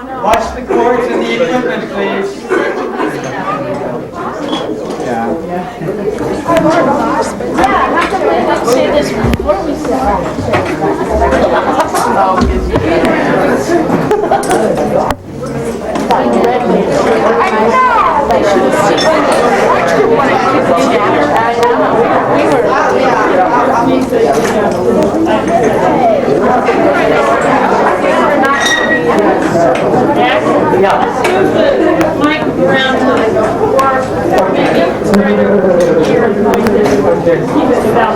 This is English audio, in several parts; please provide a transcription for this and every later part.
Watch the cords and the equipment, please. Yeah. Say this before we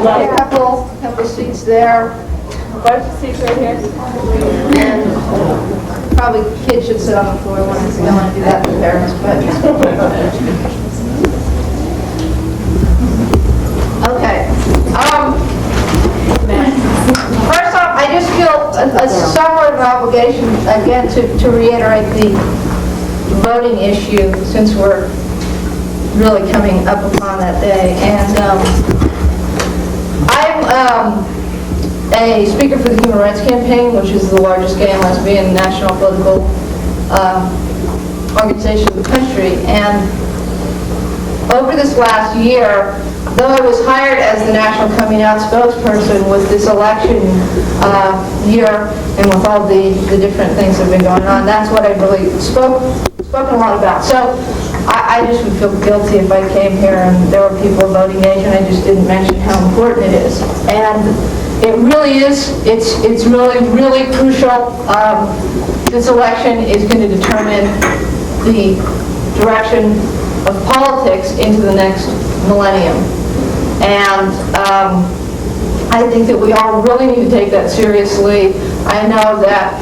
Couple seats there. A bunch of seats right here. And probably kids should sit on the floor when I don't want to do that to parents, but. Okay. First off, I just feel a somewhat of an obligation, again, to reiterate the voting issue, since we're really coming up upon that day. And I'm a speaker for the Human Rights Campaign, which is the largest gay and lesbian national political organization in the country. And over this last year, though I was hired as the national coming out spokesperson with this election year and with all the different things that have been going on, that's what I've really spoken a lot about. So I just would feel guilty if I came here and there were people voting age and I just didn't mention how important it is. And it really is, it's really crucial. This election is going to determine the direction of politics into the next millennium. And I think that we all really need to take that seriously. I know that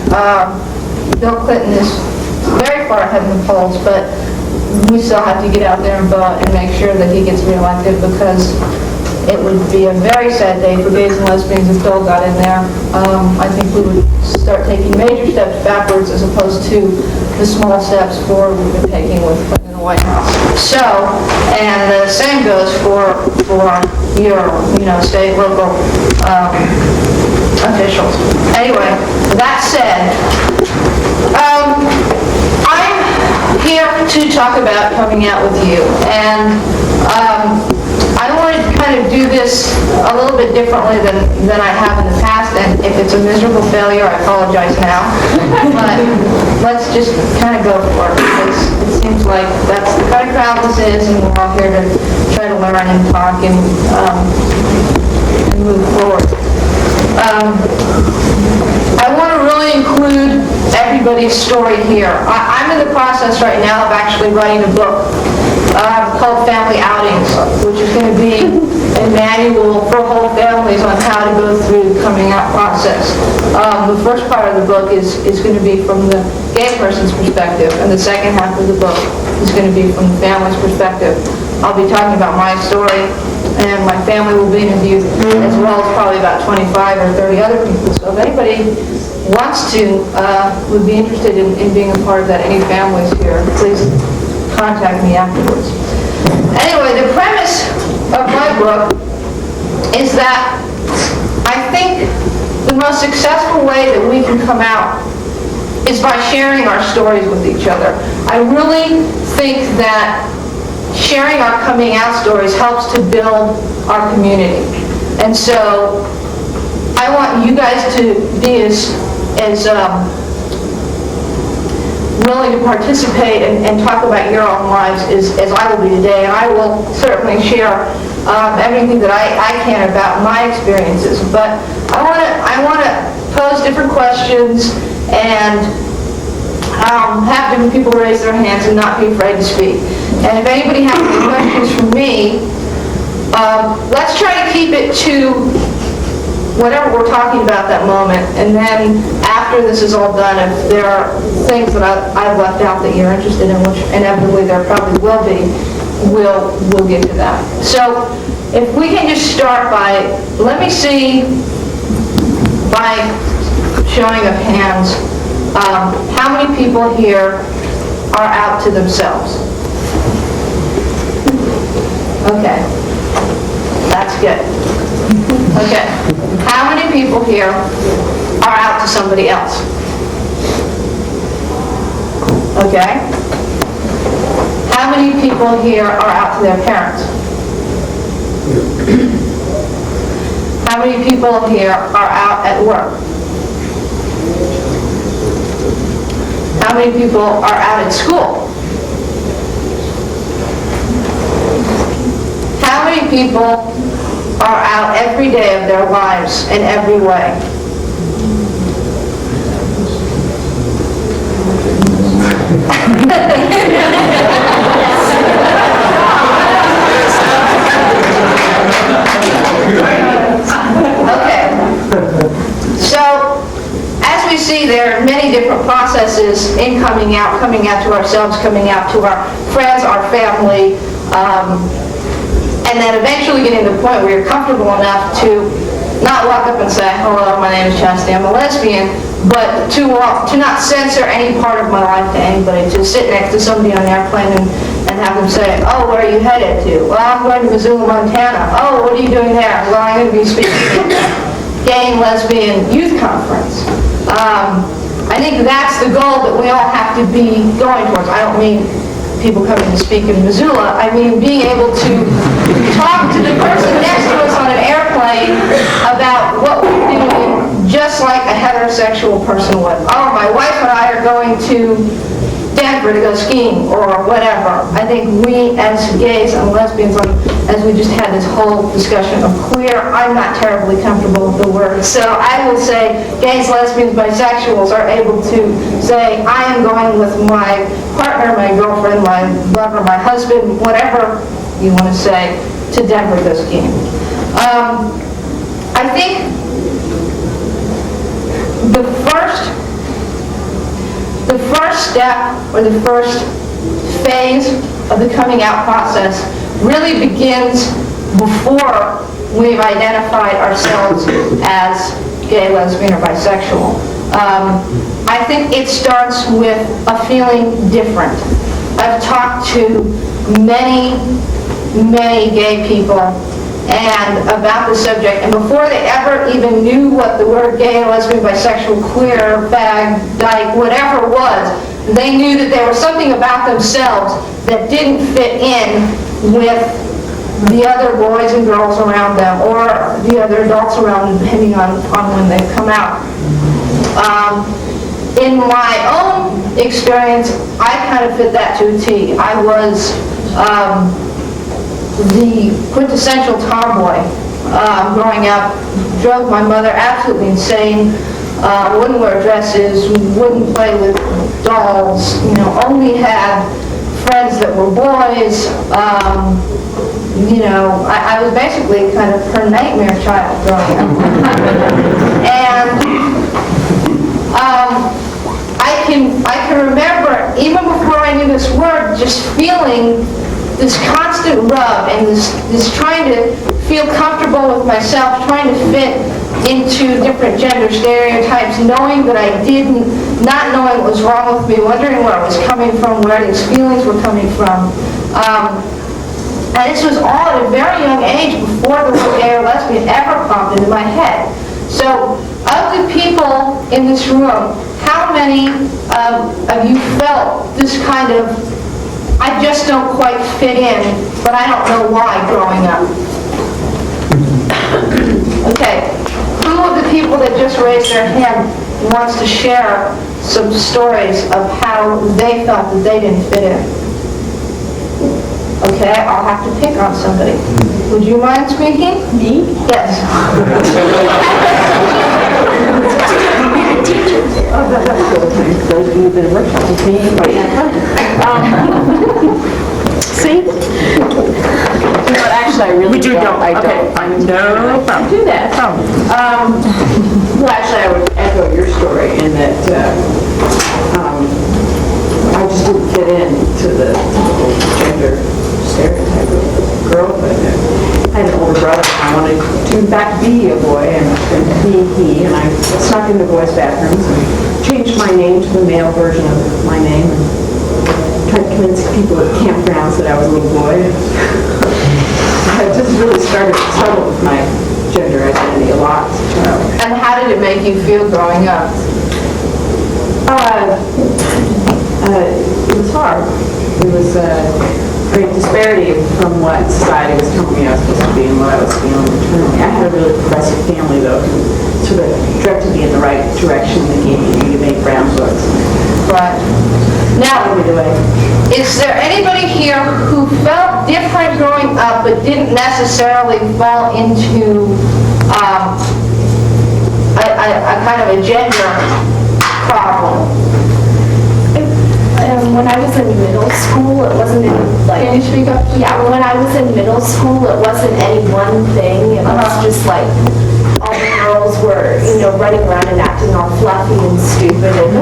Bill Clinton is very far ahead in the polls, but we still have to get out there and vote and make sure that he gets reelected, because it would be a very sad day for gays and lesbians if Bill got in there. I think we would start taking major steps backwards as opposed to the small steps forward we've been taking with Clinton in the White House. So, and the same goes for your, state, local officials. Anyway, that said, I'm here to talk about coming out with you, and I wanted to kind of do this a little bit differently than I have in the past, and if it's a miserable failure, I apologize now, but let's just kind of go for it, because it seems like that's the kind of crowd this is, and we're all here to try to learn and talk and move forward. I want to really include everybody's story here. I'm in the process right now of actually writing a book called Family Outings, which is going to be a manual for whole families on how to go through the coming out process. The first part of the book is going to be from the gay person's perspective, and the second half of the book is going to be from the family's perspective. I'll be talking about my story, and my family will be interviewed, as well as probably about 25 or 30 other people. So if anybody wants to, would be interested in being a part of that, any families here, please contact me afterwards. Anyway, the premise of my book is that I think the most successful way that we can come out is by sharing our stories with each other. I really think that sharing our coming out stories helps to build our community. And so I want you guys to be as willing to participate and talk about your own lives as I will be today. And I will certainly share everything that I can about my experiences. But I want to pose different questions and have different people raise their hands and not be afraid to speak. And if anybody has any questions for me, let's try to keep it to whatever we're talking about that moment. And then after this is all done, if there are things that I've left out that you're interested in, which inevitably there probably will be, we'll get to that. So if we can just start by, let me see, by showing of hands, how many people here are out to themselves? Okay, that's good. Okay, how many people here are out to somebody else? okay? How many people here are out to their parents? How many people here are out at work? How many people are out at school? How many people are out every day of their lives in every way? Okay. So, as we see, there are many different processes in coming out to ourselves, coming out to our friends, our family, and then eventually getting to the point where you're comfortable enough to not walk up and say, hello, my name is Chastity, I'm a lesbian, but to not censor any part of my life to anybody, to sit next to somebody on an airplane and have them say, oh, where are you headed to? Well, I'm going to Missoula, Montana. Oh, what are you doing there? Well, I'm going to be speaking at the Gay and Lesbian Youth Conference. I think that's the goal that we all have to be going towards. I don't mean people coming to speak in Missoula. I mean being able to talk to the person next to us on an airplane about what we're doing, just like a heterosexual person would. Oh, my wife and I are going to Denver to go skiing, or whatever. I think we as gays and lesbians, as we just had this whole discussion of queer, I'm not terribly comfortable with the word. So I will say gays, lesbians, bisexuals are able to say, I am going with my partner, my girlfriend, my lover, my husband, whatever you want to say, to Denver to go skiing. I think the first step, or the first phase of the coming out process really begins before we've identified ourselves as gay, lesbian, or bisexual. I think it starts with a feeling different. I've talked to many gay people and about the subject, and before they ever even knew what the word gay, lesbian, bisexual, queer, fag, dyke, whatever was, they knew that there was something about themselves that didn't fit in with the other boys and girls around them, or the other adults around them, depending on when they come out. In my own experience, I kind of fit that to a T. I was the quintessential tomboy growing up, drove my mother absolutely insane, wouldn't wear dresses, wouldn't play with dolls, only had friends that were boys. I was basically kind of her nightmare child growing up. And I can remember, even before I knew this word, just feeling this constant rub and this trying to feel comfortable with myself, trying to fit into different gender stereotypes, knowing that I didn't, not knowing what was wrong with me, wondering where it was coming from, where these feelings were coming from. And this was all at a very young age, before the word gay or lesbian ever popped into my head. So, of the people in this room, how many of you felt this kind of, I just don't quite fit in, but I don't know why growing up? Okay, who of the people that just raised their hand wants to share some stories of how they felt that they didn't fit in? Okay, I'll have to pick on somebody. Would you mind speaking? Me? Yes. Those of you that have worked with me right now. See? But actually, I really don't. I don't. I no problem. Do that. Well, actually, I would echo your story in that I just didn't fit into the typical gender stereotype of girlhood. I had an older brother. I wanted to, in fact, be a boy and be he, and I snuck into boys' bathrooms and changed my name to the male version of my name and tried to convince people at campgrounds that I was a little boy. I just really started to struggle with my gender identity a lot as a child. And how did it make you feel growing up? It was hard. It was a great disparity from what society was telling me I was supposed to be and what I was feeling internally. I had a really progressive family, though, who sort of directed me in the right direction. They gave me to make brown books. Right. Now, Either way. is there anybody here who felt different growing up but didn't necessarily fall into a kind of a gender problem? When I was in middle school, it wasn't like... Can you speak up? Yeah, when I was in middle school, it wasn't any one thing. It was just like all the girls were, running around and acting all fluffy and stupid. And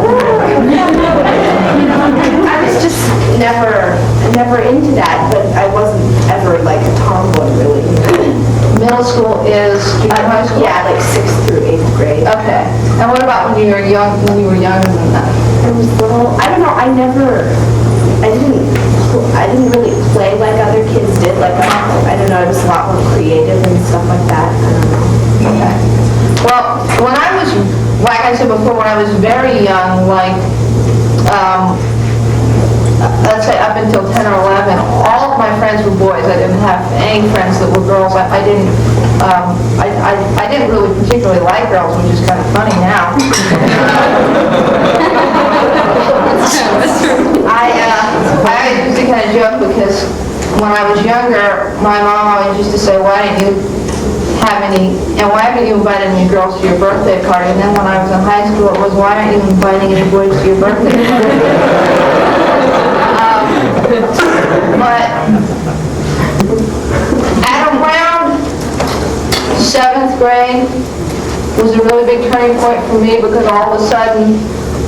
I was just never into that, but I wasn't ever like a tomboy really. Middle school is junior high school? Yeah, like 6th through 8th grade. Okay. And what about when you were young? When you were younger than that? I was little. I don't know. I didn't really play like other kids did. Like I don't know. I was a lot more creative and stuff like that. I don't know. Okay. Well, when I was, like I said before, when I was very young, like, let's say up until 10 or 11, all of my friends were boys. I didn't have any friends that were girls. I didn't really particularly like girls, which is kind of funny now. I used to kind of joke because when I was younger, my mom always used to say, why haven't you invited any girls to your birthday party? And then when I was in high school, it was, why aren't you inviting any boys to your birthday party? But at around 7th grade was a really big turning point for me because all of a sudden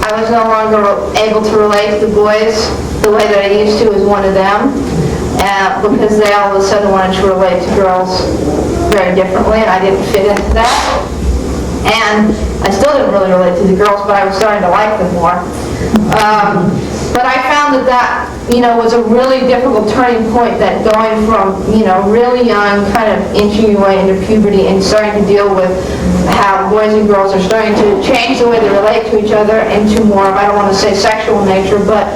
I was no longer able to relate to the boys the way that I used to as one of them, because they all of a sudden wanted to relate to girls very differently, and I didn't fit into that. And I still didn't really relate to the girls, but I was starting to like them more. But I found that was a really difficult turning point, that going from, really young, kind of inching your way into puberty and starting to deal with how boys and girls are starting to change the way they relate to each other into more of, I don't want to say sexual nature, but,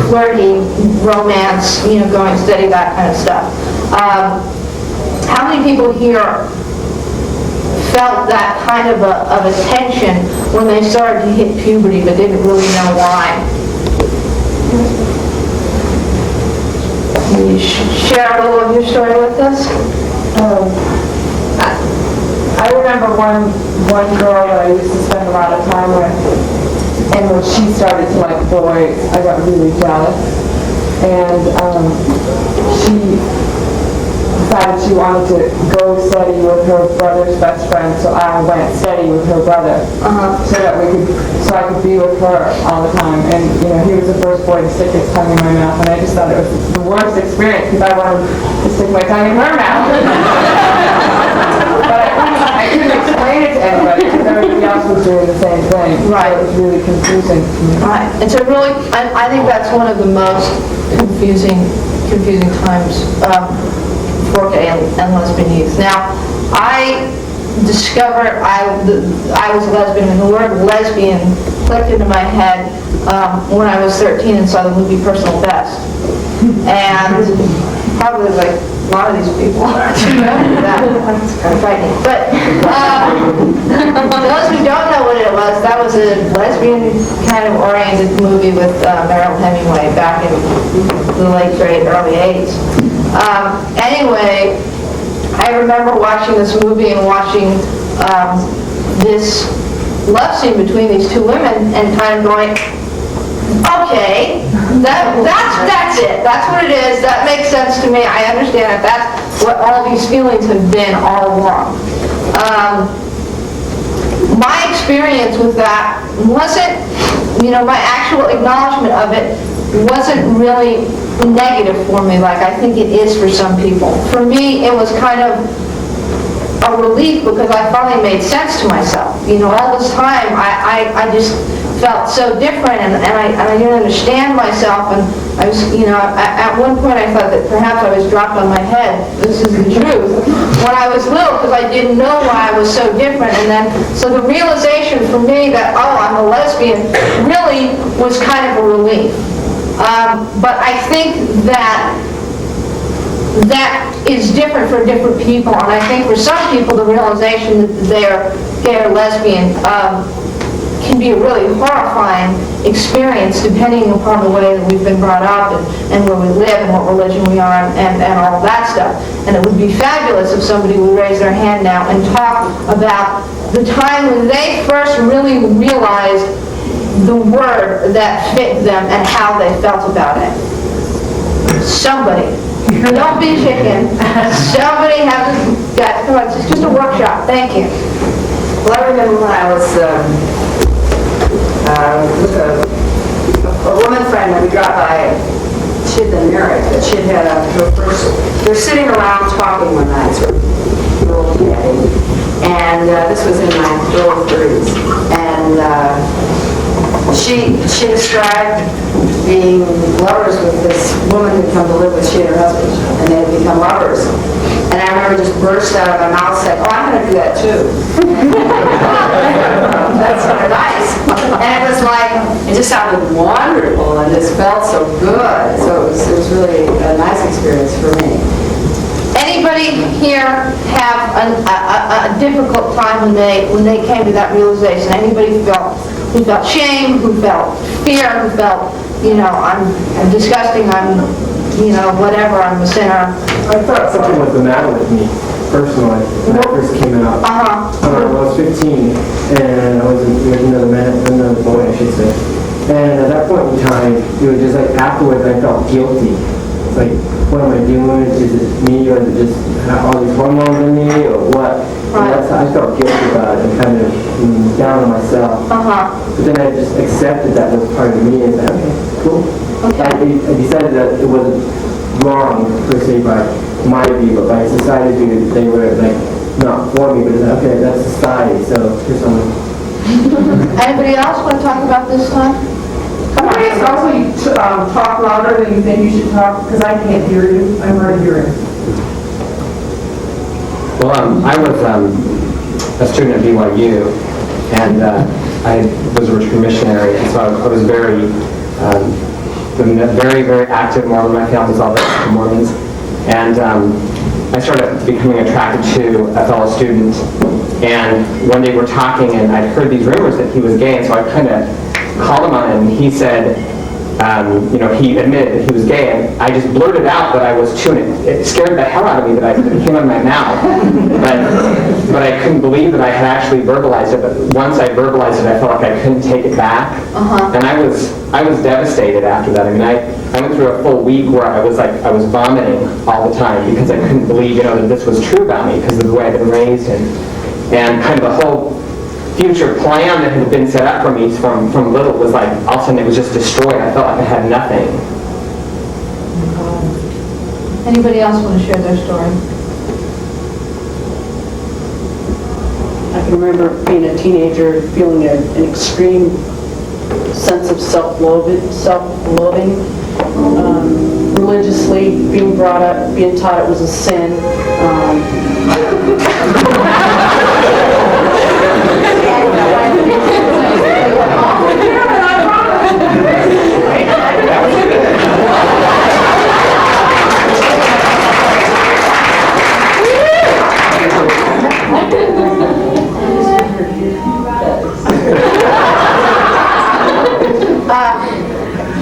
flirty, romance, going steady, that kind of stuff. How many people here felt that kind of a tension when they started to hit puberty but didn't really know why? Can you share a little of your story with us? I remember one girl that I used to spend a lot of time with, and when she started to like boys, I got really jealous, and she decided she wanted to go steady with her brother's best friend, so I went steady with her brother, so I could be with her all the time. And he was the first boy to stick his tongue in my mouth, and I just thought it was the worst experience because I wanted to stick my tongue in her mouth. But I couldn't explain it to anybody because everybody else was doing the same thing. Right. So it was really confusing. Right. It's a really, I think that's one of the most confusing times for gay and lesbian youth. Now, I discovered I was a lesbian, and the word lesbian clicked into my head when I was 13 and saw the movie Personal Best. And probably like a lot of these people that's kind of frightening. But those who don't know what it was, that was a lesbian kind of oriented movie with Meryl Hemingway back in the late grade, early 80s. Anyway, I remember watching this movie and watching this love scene between these two women and kind of going, okay, that's it. That's what it is. That makes sense to me. I understand it. That's what all these feelings have been all along. My experience with that wasn't, my actual acknowledgement of it wasn't really negative for me like I think it is for some people. For me, it was kind of a relief because I finally made sense to myself. All this time, I just felt so different, and I didn't understand myself, and I was, at one point I thought that perhaps I was dropped on my head. This is the truth. When I was little, because I didn't know why I was so different, and then, so the realization for me that, oh, I'm a lesbian, really was kind of a relief. But I think that is different for different people, and I think for some people the realization that they're gay or lesbian can be a really horrifying experience depending upon the way that we've been brought up and where we live and what religion we are and all of that stuff. And it would be fabulous if somebody would raise their hand now and talk about the time when they first really realized the word that fit them and how they felt about it. Somebody. Don't be chicken. Somebody has got, come on, it's just a workshop. Thank you. Well, I remember when I was with a woman friend that we got by, she'd been married, but she'd had her first, they're sitting around talking one night, sort of girl chatting, and this was in my early 30s, and she described being lovers with this woman who'd come to live with she and her husband, and they had become lovers. And I remember just burst out of my mouth saying, oh, I'm going to do that too. That's sort of nice. And it was like, it just sounded wonderful and just felt so good. So it was really a nice experience for me. Anybody here have a difficult time when they came to that realization? Anybody who felt shame, who felt fear, who felt, I'm disgusting, I'm, whatever, I'm a sinner? I thought something was the matter with me, personally, when I first came out. I was 15, and I was with another boy, I should say. And at that point in time, it was just like afterwards I felt guilty. It's like, what am I doing? Is it me, or is it just all these hormones in me, or what? Right. I felt guilty about it and kind of down on myself. But then I just accepted that was part of me and said, okay, cool. Okay. I decided that it wasn't wrong, per se, by my view, but by society's view, they were like, not for me, but it's like, okay, that's society, so here's something. Anybody else want to talk about this time? Come on. Please also you talk louder than you think you should talk, because I can't hear you. I'm hard of hearing. Well, I was a student at BYU, and I was a Richmond missionary, and so I was very, very active Mormon. My family was all Mormons, and I started becoming attracted to a fellow student. And one day we're talking, and I'd heard these rumors that he was gay, and so I kind of called him on it, and he said, he admitted that he was gay, and I just blurted out that I was too, and it scared the hell out of me that it came out of my mouth. But I couldn't believe that I had actually verbalized it, but once I verbalized it, I felt like I couldn't take it back. And I was devastated after that. I mean, I went through a full week where I was vomiting all the time because I couldn't believe, that this was true about me because of the way I'd been raised, and kind of the whole future plan that had been set up for me from little was like, all of a sudden it was just destroyed. I felt like I had nothing. Anybody else want to share their story? I can remember being a teenager feeling an extreme sense of self-loathing, religiously being brought up, being taught it was a sin.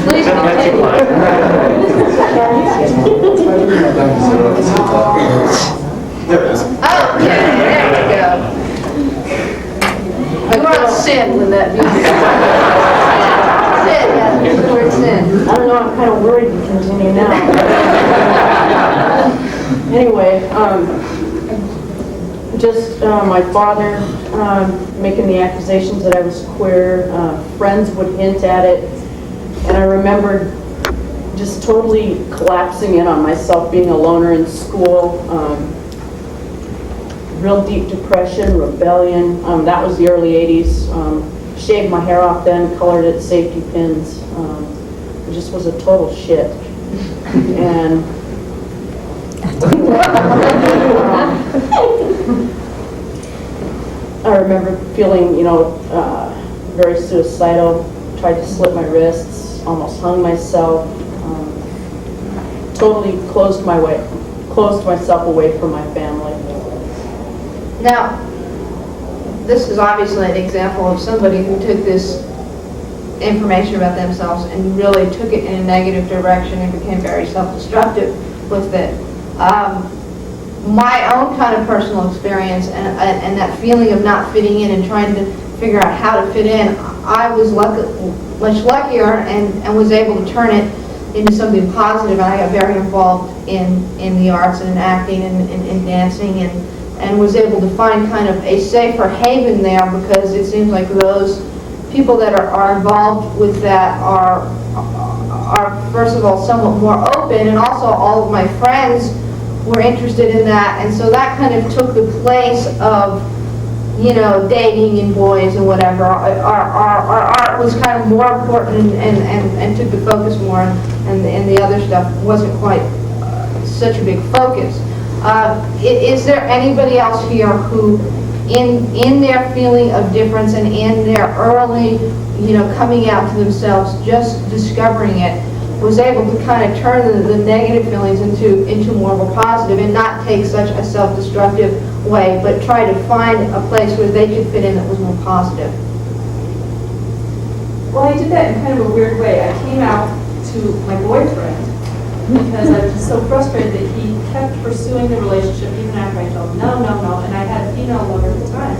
Please continue. There it is. Oh, there we go. You are sin when that music. Sin, yeah, use the word sin. I don't know, I'm kind of worried to continue now. Anyway, my father making the accusations that I was queer, friends would hint at it, and I remember just totally collapsing in on myself, being a loner in school, real deep depression, rebellion. That was the early 80s. shaved my hair off then, colored it safety pins. It just was a total shit. And I remember feeling, very suicidal, tried to slit my wrists, almost hung myself, totally closed myself away from my family. Now, this is obviously an example of somebody who took this information about themselves and really took it in a negative direction and became very self-destructive with it. My own kind of personal experience and that feeling of not fitting in and trying to figure out how to fit in, I was much luckier and was able to turn it into something positive. And I got very involved in the arts and in acting and in dancing and was able to find kind of a safer haven there, because it seems like those people that are involved with that are first of all somewhat more open, and also all of my friends were interested in that, and so that kind of took the place of, dating and boys and whatever. Our art was kind of more important and took the focus more, and the other stuff wasn't quite such a big focus. Is there anybody else here who, in their feeling of difference and in their early, coming out to themselves, just discovering it, was able to kind of turn the negative feelings into more of a positive and not take such a self-destructive way, but try to find a place where they could fit in that was more positive? Well, I did that in kind of a weird way. I came out to my boyfriend because I was just so frustrated that he kept pursuing the relationship even after I told him no, and I had a female lover at the time.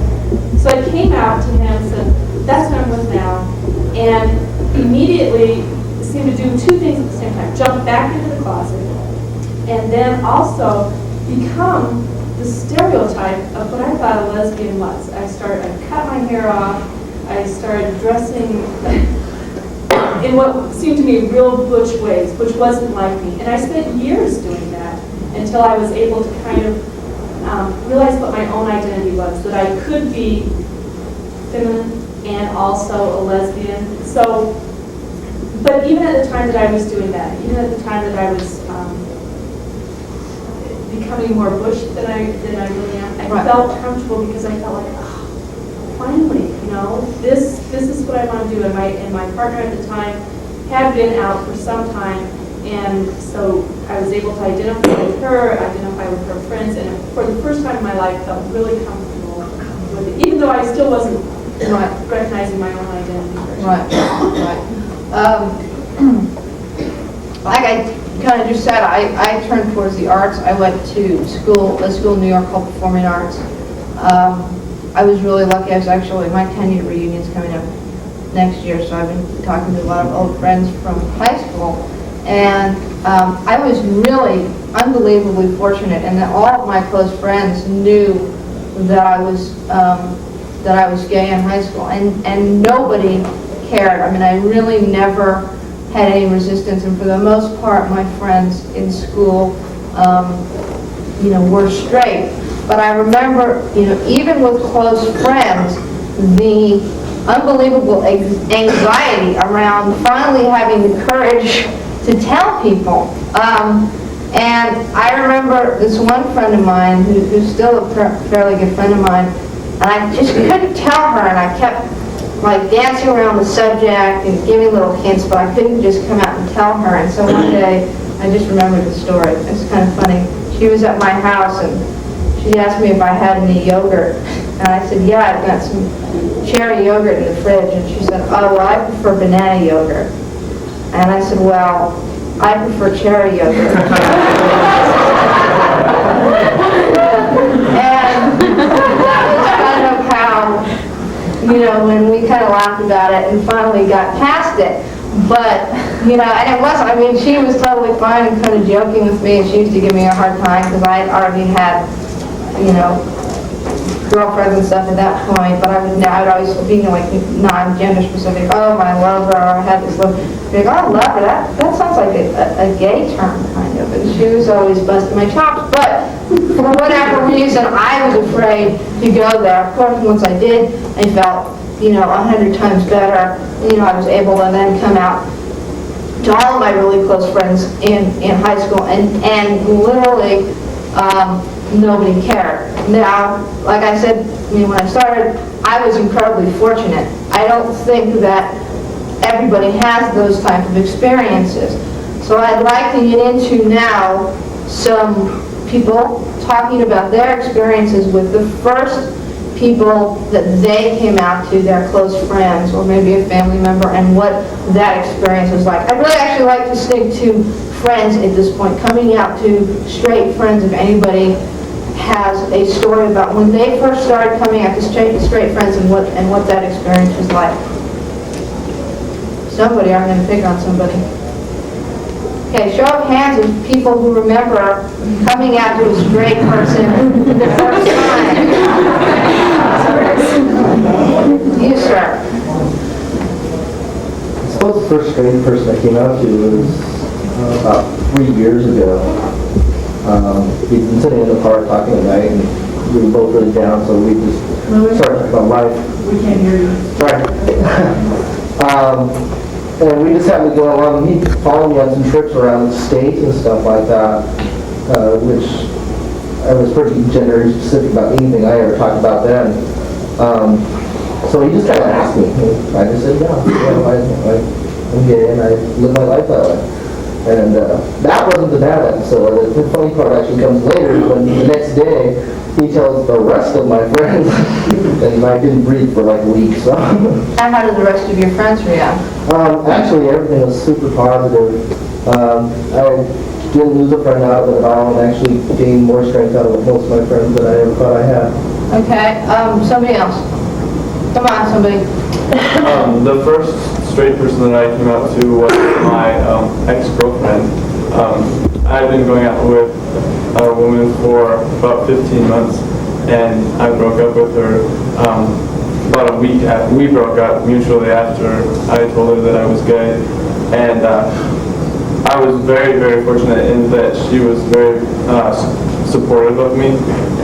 So I came out to him and said, that's who I'm with now, and immediately seemed to do two things at the same time: jump back into the closet, and then also become the stereotype of what I thought a lesbian was. I cut my hair off, I started dressing in what seemed to me real butch ways, which wasn't like me. And I spent years doing that until I was able to kind of realize what my own identity was, that I could be feminine and also a lesbian. So, but even at the time that I was doing that, even at the time that I was becoming more butch than I really am, I felt comfortable because I felt like, finally, this is what I want to do. And my partner at the time had been out for some time, and so I was able to identify with her friends, and for the first time in my life, felt really comfortable with it, even though I still wasn't recognizing my own identity. Right. Like I kind of just said, I turned towards the arts. I went to a school in New York called Performing Arts. I was really lucky. I was actually, my 10-year reunion's coming up next year, so I've been talking to a lot of old friends from high school. And I was really unbelievably fortunate, and that all of my close friends knew that I was gay in high school, and nobody cared. I mean, I really never had any resistance, and for the most part, my friends in school, were straight. But I remember, even with close friends, the unbelievable anxiety around finally having the courage to tell people. And I remember this one friend of mine, who's still a fairly good friend of mine, and I just couldn't tell her, and I kept dancing around the subject and giving little hints, but I couldn't just come out and tell her. And so one day, I just remembered the story. It's kind of funny. She was at my house, and she asked me if I had any yogurt. And I said, yeah, I've got some cherry yogurt in the fridge. And she said, oh, well, I prefer banana yogurt. And I said, well, I prefer cherry yogurt. And that was kind of how, when we kind of laughed about it and finally got past it. But, and it wasn't, she was totally fine and kind of joking with me, and she used to give me a hard time because I had already had, girlfriends and stuff at that point, but I would always be non-gender specific. Oh, my lover, or I had this lover. Like, oh, lover, that sounds like a gay term, kind of. And she was always busting my chops. But for whatever reason, I was afraid to go there. Of course, once I did, I felt 100 times better. I was able to then come out to all of my really close friends in high school, and literally nobody cared. Now, like I said, when I started, I was incredibly fortunate. I don't think that everybody has those type of experiences. So I'd like to get into now some people talking about their experiences with the first people that they came out to, their close friends, or maybe a family member, and what that experience was like. I'd really actually like to stick to friends at this point, coming out to straight friends, if anybody has a story about when they first started coming out to straight friends and what that experience was like. Somebody, I'm going to pick on somebody. Okay, show of hands of people who remember coming out to a straight person the first time. You, sir. I suppose the first straight person I came out to was about 3 years ago. We'd been sitting in the car talking at night, and we were both really down, so we just started talking about life. We can't hear you. Sorry. And we just happened to go along, and he'd follow me on some trips around the state and stuff like that, which I was pretty gender specific about anything I ever talked about then. So he just kind of asked me, and I just said, I'm gay and I live my life that way. And that wasn't the bad episode. The funny part actually comes later, when the next day he tells the rest of my friends, and I didn't breathe for like a week. So. And how did the rest of your friends react? Actually, everything was super positive. I didn't lose a friend out of it at all, and actually gained more strength out of it most of my friends than I ever thought I had. Okay, somebody else. Come on, somebody. The first straight person that I came out to was my ex-girlfriend. I'd been going out with a woman for about 15 months, and I broke up with her about a week after. We broke up mutually after I told her that I was gay, and I was very, very fortunate in that she was very supportive of me,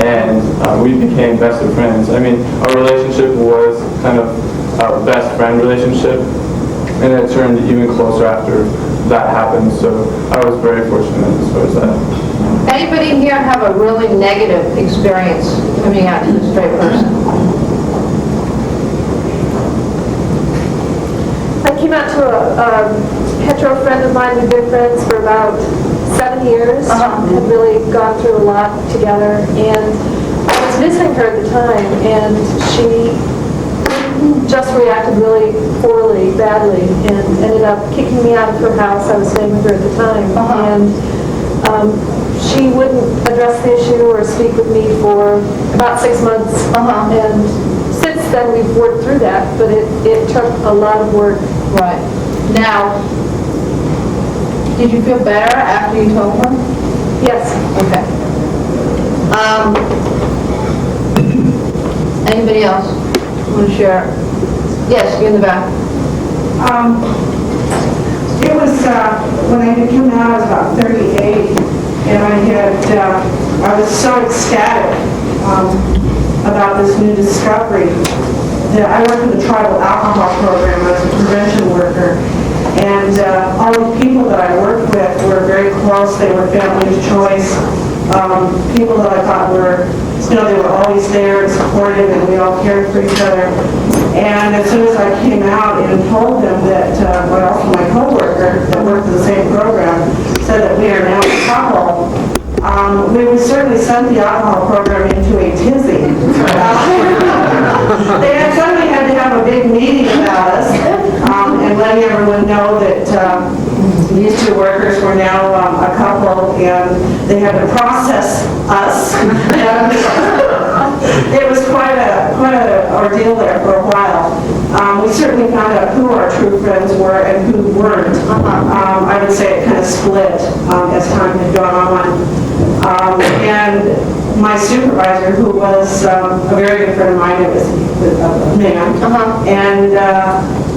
and we became best of friends. I mean, our relationship was kind of our best friend relationship, and it turned even closer after that happened, so I was very fortunate as far as that. Anybody here have a really negative experience coming out to a straight person? I came out to a hetero friend of mine. We've been friends for about 7 years. Had really gone through a lot together, and I was missing her at the time, and she just reacted really poorly, badly, and ended up kicking me out of her house. I was staying with her at the time, and she wouldn't address the issue or speak with me for about 6 months, and since then we've worked through that, but it took a lot of work. Right. Now, did you feel better after you told her? Yes. Okay. Anybody else want to share? Yes, you're in the back. It was, when I had come out, I was about 38, and I was so ecstatic about this new discovery that I worked in the tribal alcohol program as a prevention worker, and all the people that I worked with were very close. They were family of choice, people that I thought were, they were always there and supportive, and we all cared for each other. And as soon as I came out and told them that, also my coworker that worked in the same program said that we are now a couple, we certainly sent the alcohol program into a tizzy. They had suddenly had to have a big meeting about us and letting everyone know that these two workers were now a couple, and they had to process us. It was quite an ordeal there for a while. We certainly found out who our true friends were and who weren't. I would say it kind of split as time had gone on. And my supervisor, who was a very good friend of mine, it was a man, and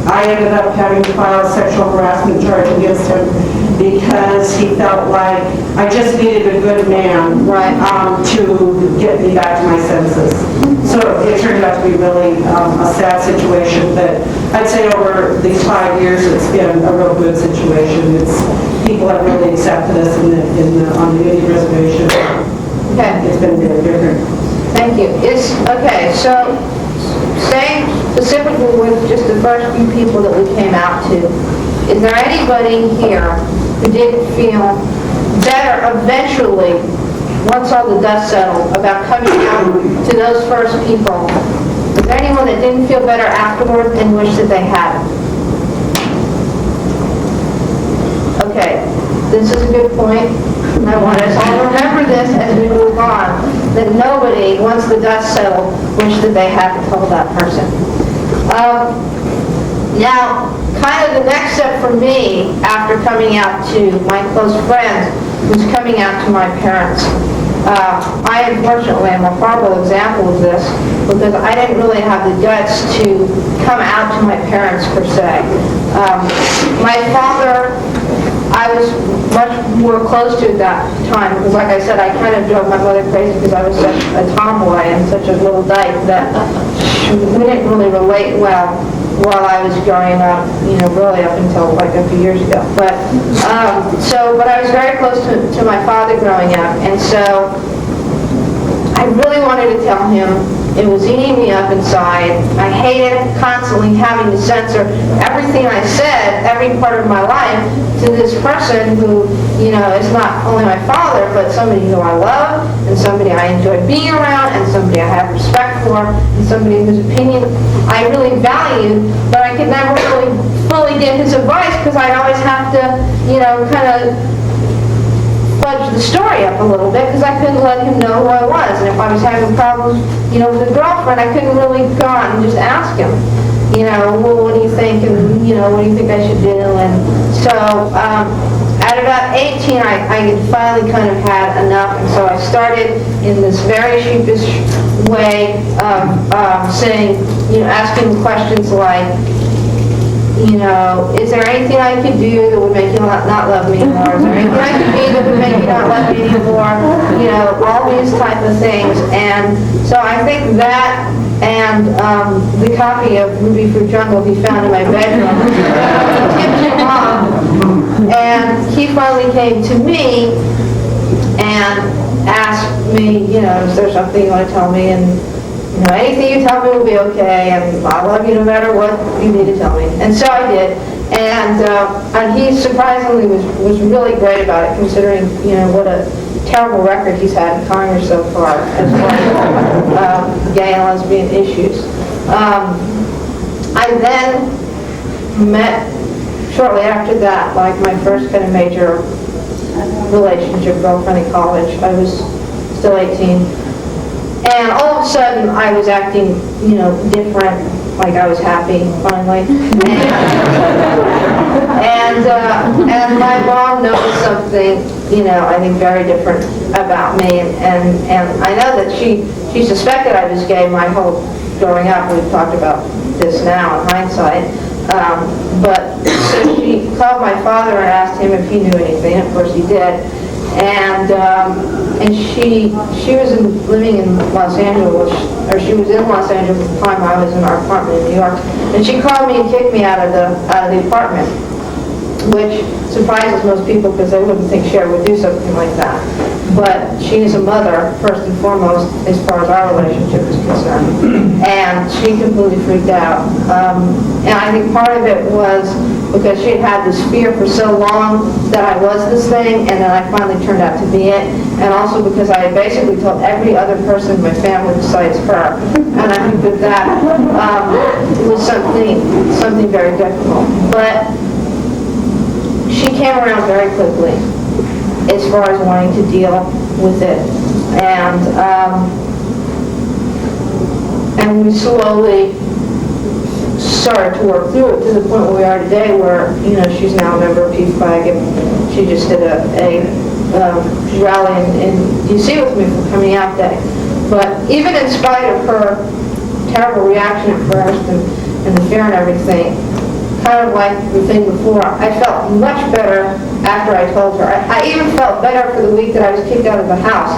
I ended up having to file a sexual harassment charge against him. because he felt like I just needed a good man to get me back to my senses. So it turned out to be really a sad situation, but I'd say over these 5 years, it's been a real good situation. People have really accepted us on the Indian reservation. Okay. It's been very different. Thank you. Okay, so staying specifically with just the first few people that we came out to, is there anybody here who didn't feel better eventually, once all the dust settled, about coming out to those first people? Is there anyone that didn't feel better afterward and wish that they hadn't? Okay, this is a good point. I want us all to remember this as we move on, that nobody, once the dust settled, wished that they hadn't told that person. Now, kind of the next step for me after coming out to my close friends was coming out to my parents. I unfortunately am a horrible example of this because I didn't really have the guts to come out to my parents per se. My father, I was much more close to at that time because, like I said, I kind of drove my mother crazy because I was such a tomboy and such a little dyke that we didn't really relate well while I was growing up, really up until like a few years ago. But but I was very close to my father growing up, and so I really wanted to tell him. It was eating me up inside. I hated constantly having to censor everything I said, every part of my life, to this person who, is not only my father, but somebody who I love, and somebody I enjoy being around, and somebody I have respect for, and somebody whose opinion I really valued, but I could never really fully get his advice because I'd always have to, kind of fudge the story up a little bit because I couldn't let him know who I was. And if I was having problems, with a girlfriend, I couldn't really go out and just ask him, well, what do you think? And, what do you think I should do? And so at about 18, I had finally kind of had enough. And so I started in this very sheepish way of saying, asking questions like, is there anything I could do that would make you not love me anymore? Is there anything I could do that would make you not love me anymore? All these type of things. And so I think that and the copy of Ruby Fruit Jungle he found in my bedroom tipped him off. And he finally came to me and asked me, is there something you want to tell me? And anything you tell me will be okay, and I love you no matter what you need to tell me. And so I did, and he surprisingly was really great about it, considering what a terrible record he's had in Congress so far as far as gay and lesbian issues. I then met shortly after that, like my first kind of major relationship, girlfriend in college. I was still 18. And all of a sudden, I was acting, different, like I was happy, finally. And my mom noticed something, I think very different about me. And I know that she suspected I was gay my whole growing up. We've talked about this now in hindsight. But so she called my father and asked him if he knew anything. Of course he did. And she was living in Los Angeles, or she was in Los Angeles at the time I was in our apartment in New York. And she called me and kicked me out of the apartment, which surprises most people because they wouldn't think Cher would do something like that. But she is a mother, first and foremost, as far as our relationship is concerned. And she completely freaked out. And I think part of it was because she had had this fear for so long that I was this thing, and then I finally turned out to be it. And also because I had basically told every other person in my family besides her. And I think that was something very difficult. But she came around very quickly as far as wanting to deal with it. And we slowly started to work through it to the point where we are today, where she's now a member of PFLAG, and she just did a rally in DC with me for Coming Out Day. But even in spite of her terrible reaction at first and the fear and everything, kind of like the thing before, I felt much better after I told her. I even felt better for the week that I was kicked out of the house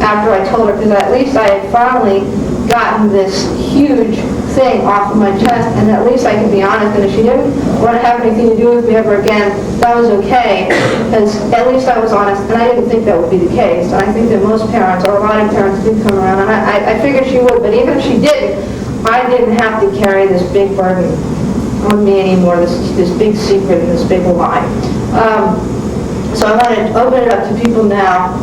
after I told her, because at least I had finally gotten this huge thing off of my chest, and at least I could be honest, and if she didn't want to have anything to do with me ever again, that was okay, because at least I was honest, and I didn't think that would be the case. And I think that most parents, or a lot of parents, do come around, and I figured she would, but even if she didn't, I didn't have to carry this big burden on me anymore, this big secret and this big lie. So I want to open it up to people now,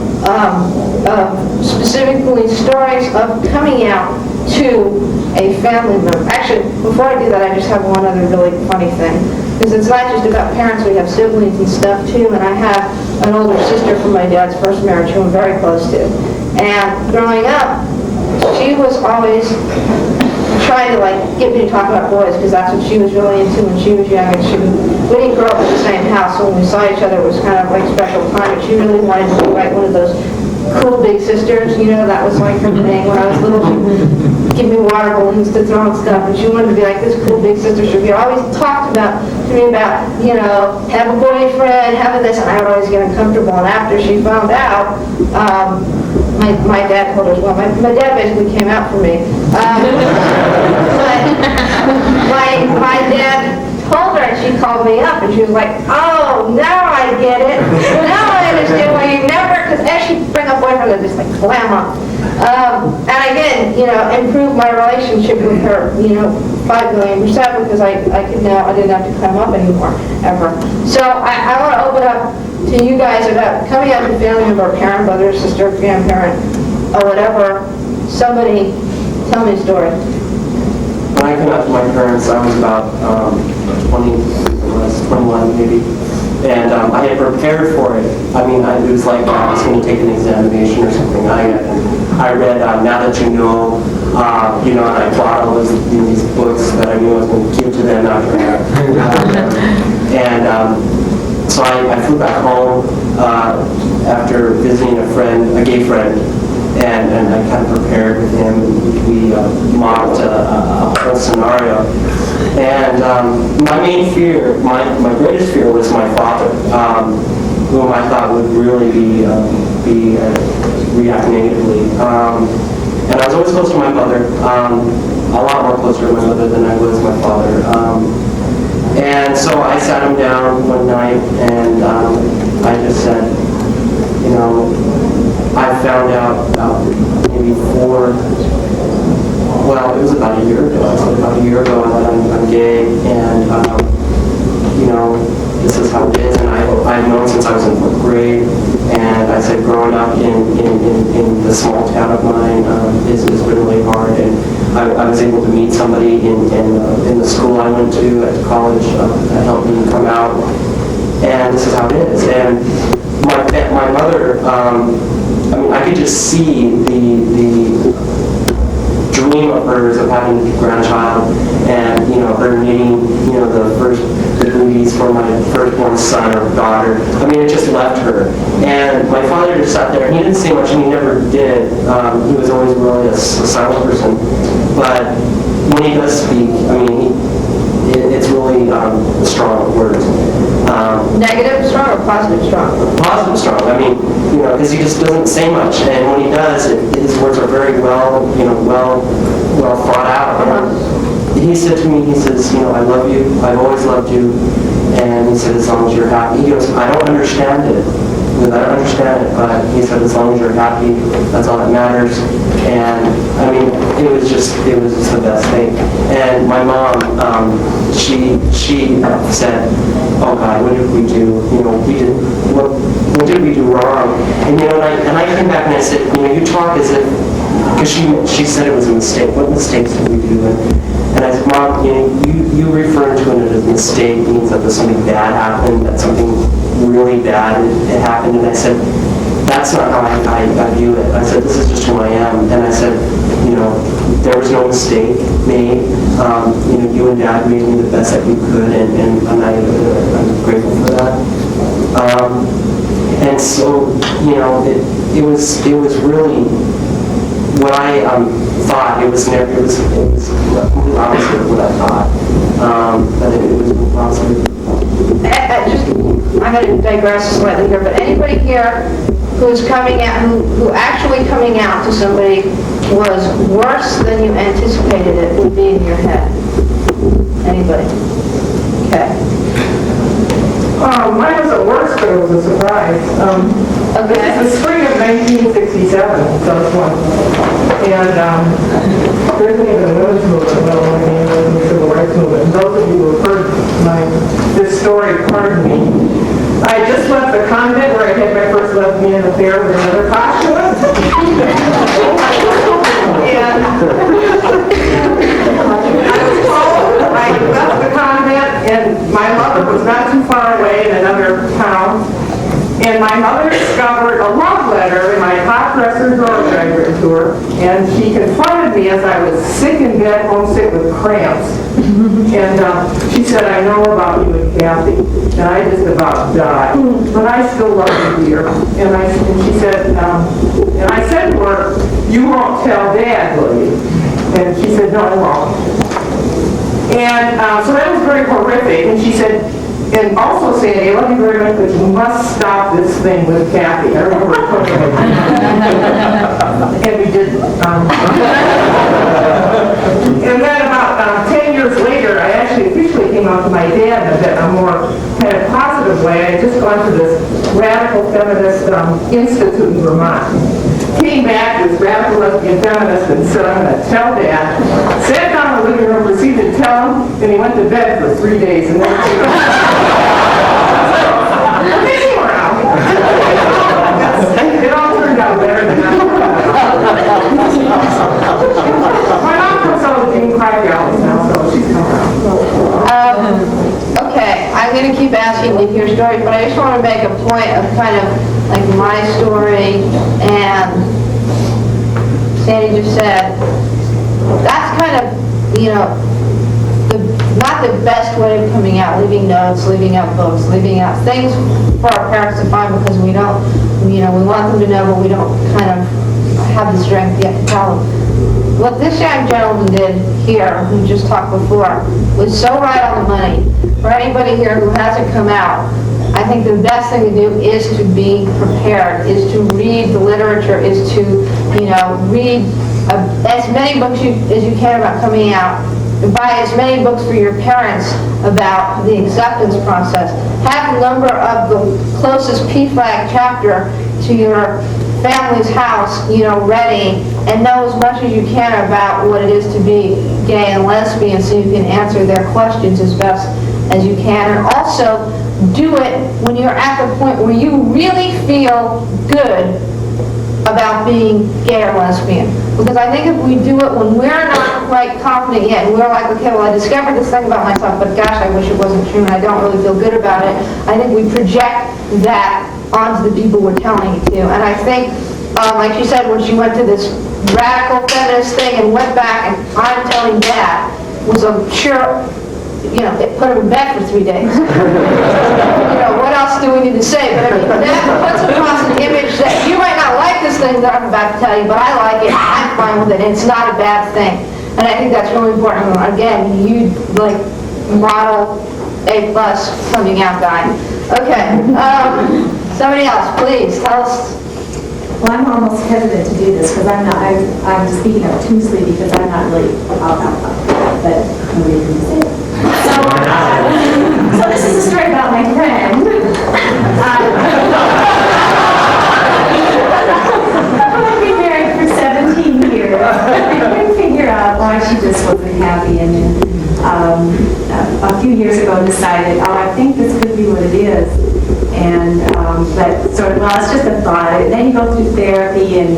specifically stories of coming out to a family member. Actually, before I do that, I just have one other really funny thing. Because it's not just about parents, we have siblings and stuff too, and I have an older sister from my dad's first marriage who I'm very close to. And growing up, she was always trying to get me to talk about boys, because that's what she was really into when she was young. And we didn't grow up in the same house, so when we saw each other it was kind of like special time, and she really wanted to be like one of those cool big sisters, that was like her thing. When I was little, she'd give me water balloons to throw and stuff, and she wanted to be like this cool big sister. She always talked to me about, have a boyfriend, having this, and I would always get uncomfortable. And after she found out, my dad told her as well. My dad basically came out for me. But my dad told her, and she called me up, and she was like, oh, now I get it. Now I understand why you never, because as she'd bring up boyfriend, I'd just clam up. And again, improve my relationship with her, 5 million %, because I didn't have to clam up anymore, ever. So I want to open up to you guys about coming out to family member, parent, brother, sister, grandparent, or whatever. Somebody, tell me a story. When I came out to my parents, I was about 21 maybe, and I had prepared for it. I mean, it was like I was going to take an examination or something. I read Now That You Know, and I bought all these books that I knew I was going to give to them after and so I flew back home after visiting a gay friend, and I kind of prepared with him. We mocked a whole scenario. And my main fear, my greatest fear was my father, whom I thought would really be react negatively. And I was always close to my mother, a lot more closer to my mother than I was my father. And so I sat him down one night, and I just said, I found out maybe it was about a year ago. I said about a year ago that I'm gay, and this is how it is. And I've known since I was in 4th grade. And I said, growing up in the small town of mine has been really hard. And I was able to meet somebody in the school I went to at college that helped me come out. And this is how it is. And my mother, I could just see the dream of hers of having a grandchild, and her needing the first booties for my firstborn son or daughter. It just left her. And my father just sat there, and he didn't say much, and he never did. He was always really a silent person. But when he does speak, it's really strong words. Negative strong or positive strong? Positive strong. Because he just doesn't say much, and when he does, his words are very well thought out. And he said to me, he says, I love you. I've always loved you. And he said, as long as you're happy. He goes, I don't understand it. I don't understand it, but he said, as long as you're happy, that's all that matters. And it was just the best thing. And my mom, she said, oh God, what did we do? What did we do wrong? And I came back and I said, you talk as if, because she said it was a mistake. What mistakes did we do? And I said, Mom, you referring to it as a mistake means that there's something bad happened, that something really bad had happened. And I said, that's not how I view it. I said, this is just who I am. And I said, there was no mistake made. You and Dad made me the best that you could, and I'm grateful for that. And so, it was really what I thought. It was complete opposite of what I thought. But it was opposite. I I'm going to digress slightly here, but anybody here who's coming out, who actually coming out to somebody was worse than you anticipated it would be in your head? Anybody? Okay. Mine wasn't worse, but it was a surprise. Okay. It's the spring of 1967, so it's one. And there isn't even a women's movement, let alone the civil rights movement. And those of you who have heard this story, pardon me. I had just left the convent where I had my first lesbian affair with another postulate. And I left the convent, and my mother was not too far away in another town. And my mother discovered a love letter in my hot dresser drawer that I'd written to her, and she confronted me as I was sick in bed, homesick with cramps. And she said, I know about you and Kathy, and I just about died, but I still love you, dear. And she said, and I said to her, you won't tell Dad, will you? And she said, no, I won't. And so that was very horrific, and she said, and also saying, I love you very much, but you must stop this thing with Kathy. I remember it. And we did. And then about 10 years later, I actually officially came out to my dad in a more kind of positive way. I had just gone to this radical feminist institute in Vermont. Came back, this radical lesbian feminist, and said, I'm going to tell Dad. Sat down in the living room, proceeded to tell him, and he went to bed for 3 days. And then it all turned out better than I thought. My mom comes out with Jean Clark Gallus now, so she's come around. Okay, I'm going to keep asking you your story, but I just want to make a point of kind of like my story, and Sandy just said, that's kind of, you know, not the best way of coming out, leaving notes, leaving out books, leaving out things for our parents to find because we don't, you know, we want them to know, but we don't kind of have the strength yet to tell them. What this young gentleman did here, who just talked before, was so right on the money. For anybody here who hasn't come out, I think the best thing to do is to be prepared, is to read the literature, is to, you know, read as many books as you can about coming out. Buy as many books for your parents about the acceptance process. Have a number of the closest PFLAG chapter to your family's house, you know, ready, and know as much as you can about what it is to be gay and lesbian so you can answer their questions as best as you can. And also, do it when you're at the point where you really feel good about being gay or lesbian. Because I think if we do it when we're not quite confident yet, and we're like, okay, well, I discovered this thing about myself, but gosh, I wish it wasn't true, and I don't really feel good about it, I think we project that onto the people we're telling it to. And I think, like she said, when she went to this radical feminist thing and went back, and I'm telling Dad, was a sure, you know, it put him in bed for 3 days. You know, what else do we need to say? But I mean, that puts across an image that you might not like this thing that I'm about to tell you, but I like it, I'm fine with it, and it's not a bad thing. And I think that's really important. Again, you, like, model A+ coming out guy. Okay, somebody else, please, tell us. Well, I'm almost hesitant to do this because I'm speaking obtusely because I'm not really out, but nobody can say it. So this is a story about my friend. I've been married for 17 years. I couldn't figure out why she just wasn't happy, and then a few years ago decided, oh, I think this could be what it is. And, but sort of, well, it's just a thought. And then you go through therapy and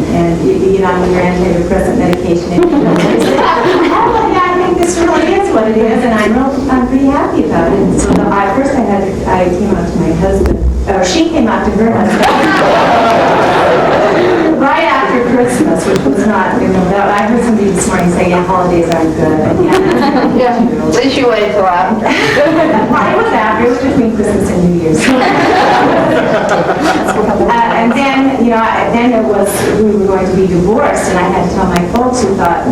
you get on your antidepressant medication and you say, oh, yeah, I think this really is what it is, and I'm pretty happy about it. And so first I came out to my husband, or she came out to her husband. Right after Christmas, which was not, you know, I heard somebody this morning say, yeah, holidays aren't good. Yeah, at least you waited till after. Well, it was after, it was between Christmas and New Year's. And then, you know, then we were going to be divorced, and I had to tell my folks who thought,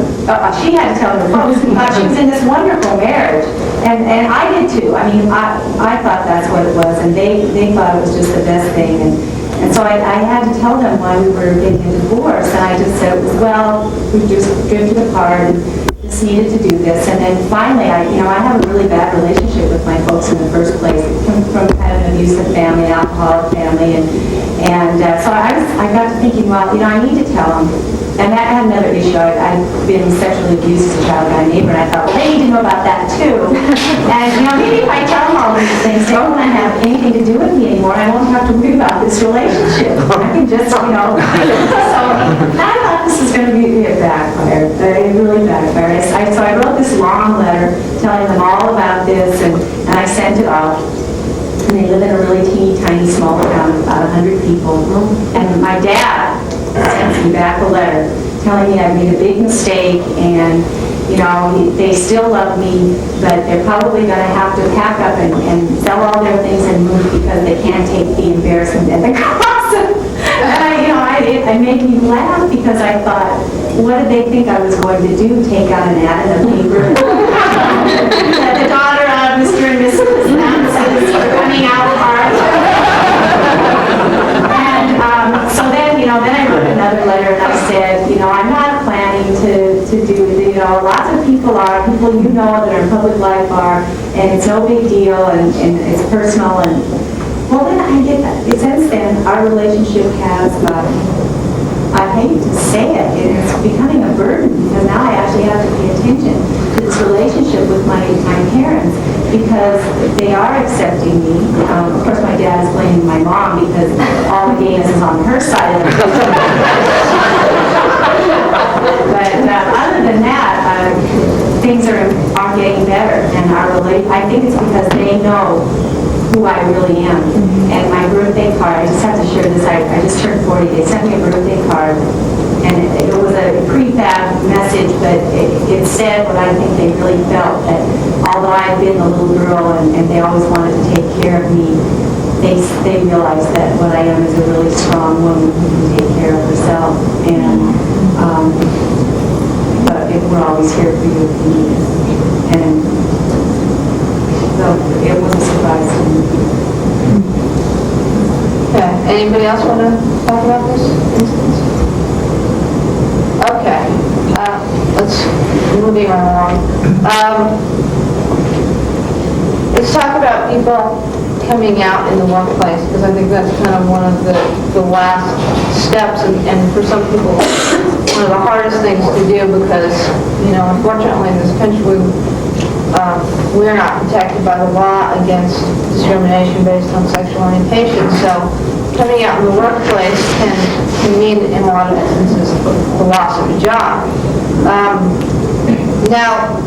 she had to tell her folks, who thought she was in this wonderful marriage. And I did too. I mean, I thought that's what it was, and they thought it was just the best thing. And so I had to tell them why we were getting a divorce, and I just said, well, we just drifted apart and just needed to do this. And then finally, I have a really bad relationship with my folks in the first place. It comes from kind of an abusive family, an alcoholic family, and so I got to thinking, well, I need to tell them. And that had another issue. I'd been sexually abused as a child by a neighbor, and I thought, well, they need to know about that too. And maybe if I tell them all these things, they won't have anything to do with me anymore. I won't have to worry about this relationship. I can just, So I thought this was going to be a backfire. It really backfired. So I wrote this long letter telling them all about this, and I sent it off. And they live in a really teeny tiny small town of about 100 people. And my dad sent me back a letter telling me I made a big mistake, and they still love me, but they're probably going to have to pack up and sell all their things and move because they can't take the embarrassment and the gossip. And it made me laugh because I thought, what did they think I was going to do? Take out an ad in the paper? That the daughter of Mr. and Mrs. Nancy's coming out hard. And so then I wrote another letter and I said, I'm not planning to do it. Lots of people are, people that are in public life are, and it's no big deal, and it's personal. And well, then I get that. Since then, our relationship has, I hate to say it, it's becoming a burden because now I actually have to pay attention to this relationship with my parents because they are accepting me. Of course, my dad is blaming my mom because all the gayness is on her side of it. But other than that, things are getting better, and I think it's because they know who I really am. And my birthday card, I just have to share this, I just turned 40, they sent me a birthday card, and it was a prefab message, but it said what I think they really felt, that although I've been the little girl and they always wanted to take care of me, they realized that what I am is a really strong woman who can take care of herself, and but we're always here for you if you need us. And so it was a surprise to me. Okay, anybody else want to talk about this instance? Okay, let's moving right along. Let's talk about people coming out in the workplace, because I think that's kind of one of the last steps, and for some people, one of the hardest things to do, because, unfortunately in this country, we're not protected by the law against discrimination based on sexual orientation. So coming out in the workplace can mean, in a lot of instances, the loss of a job. Now,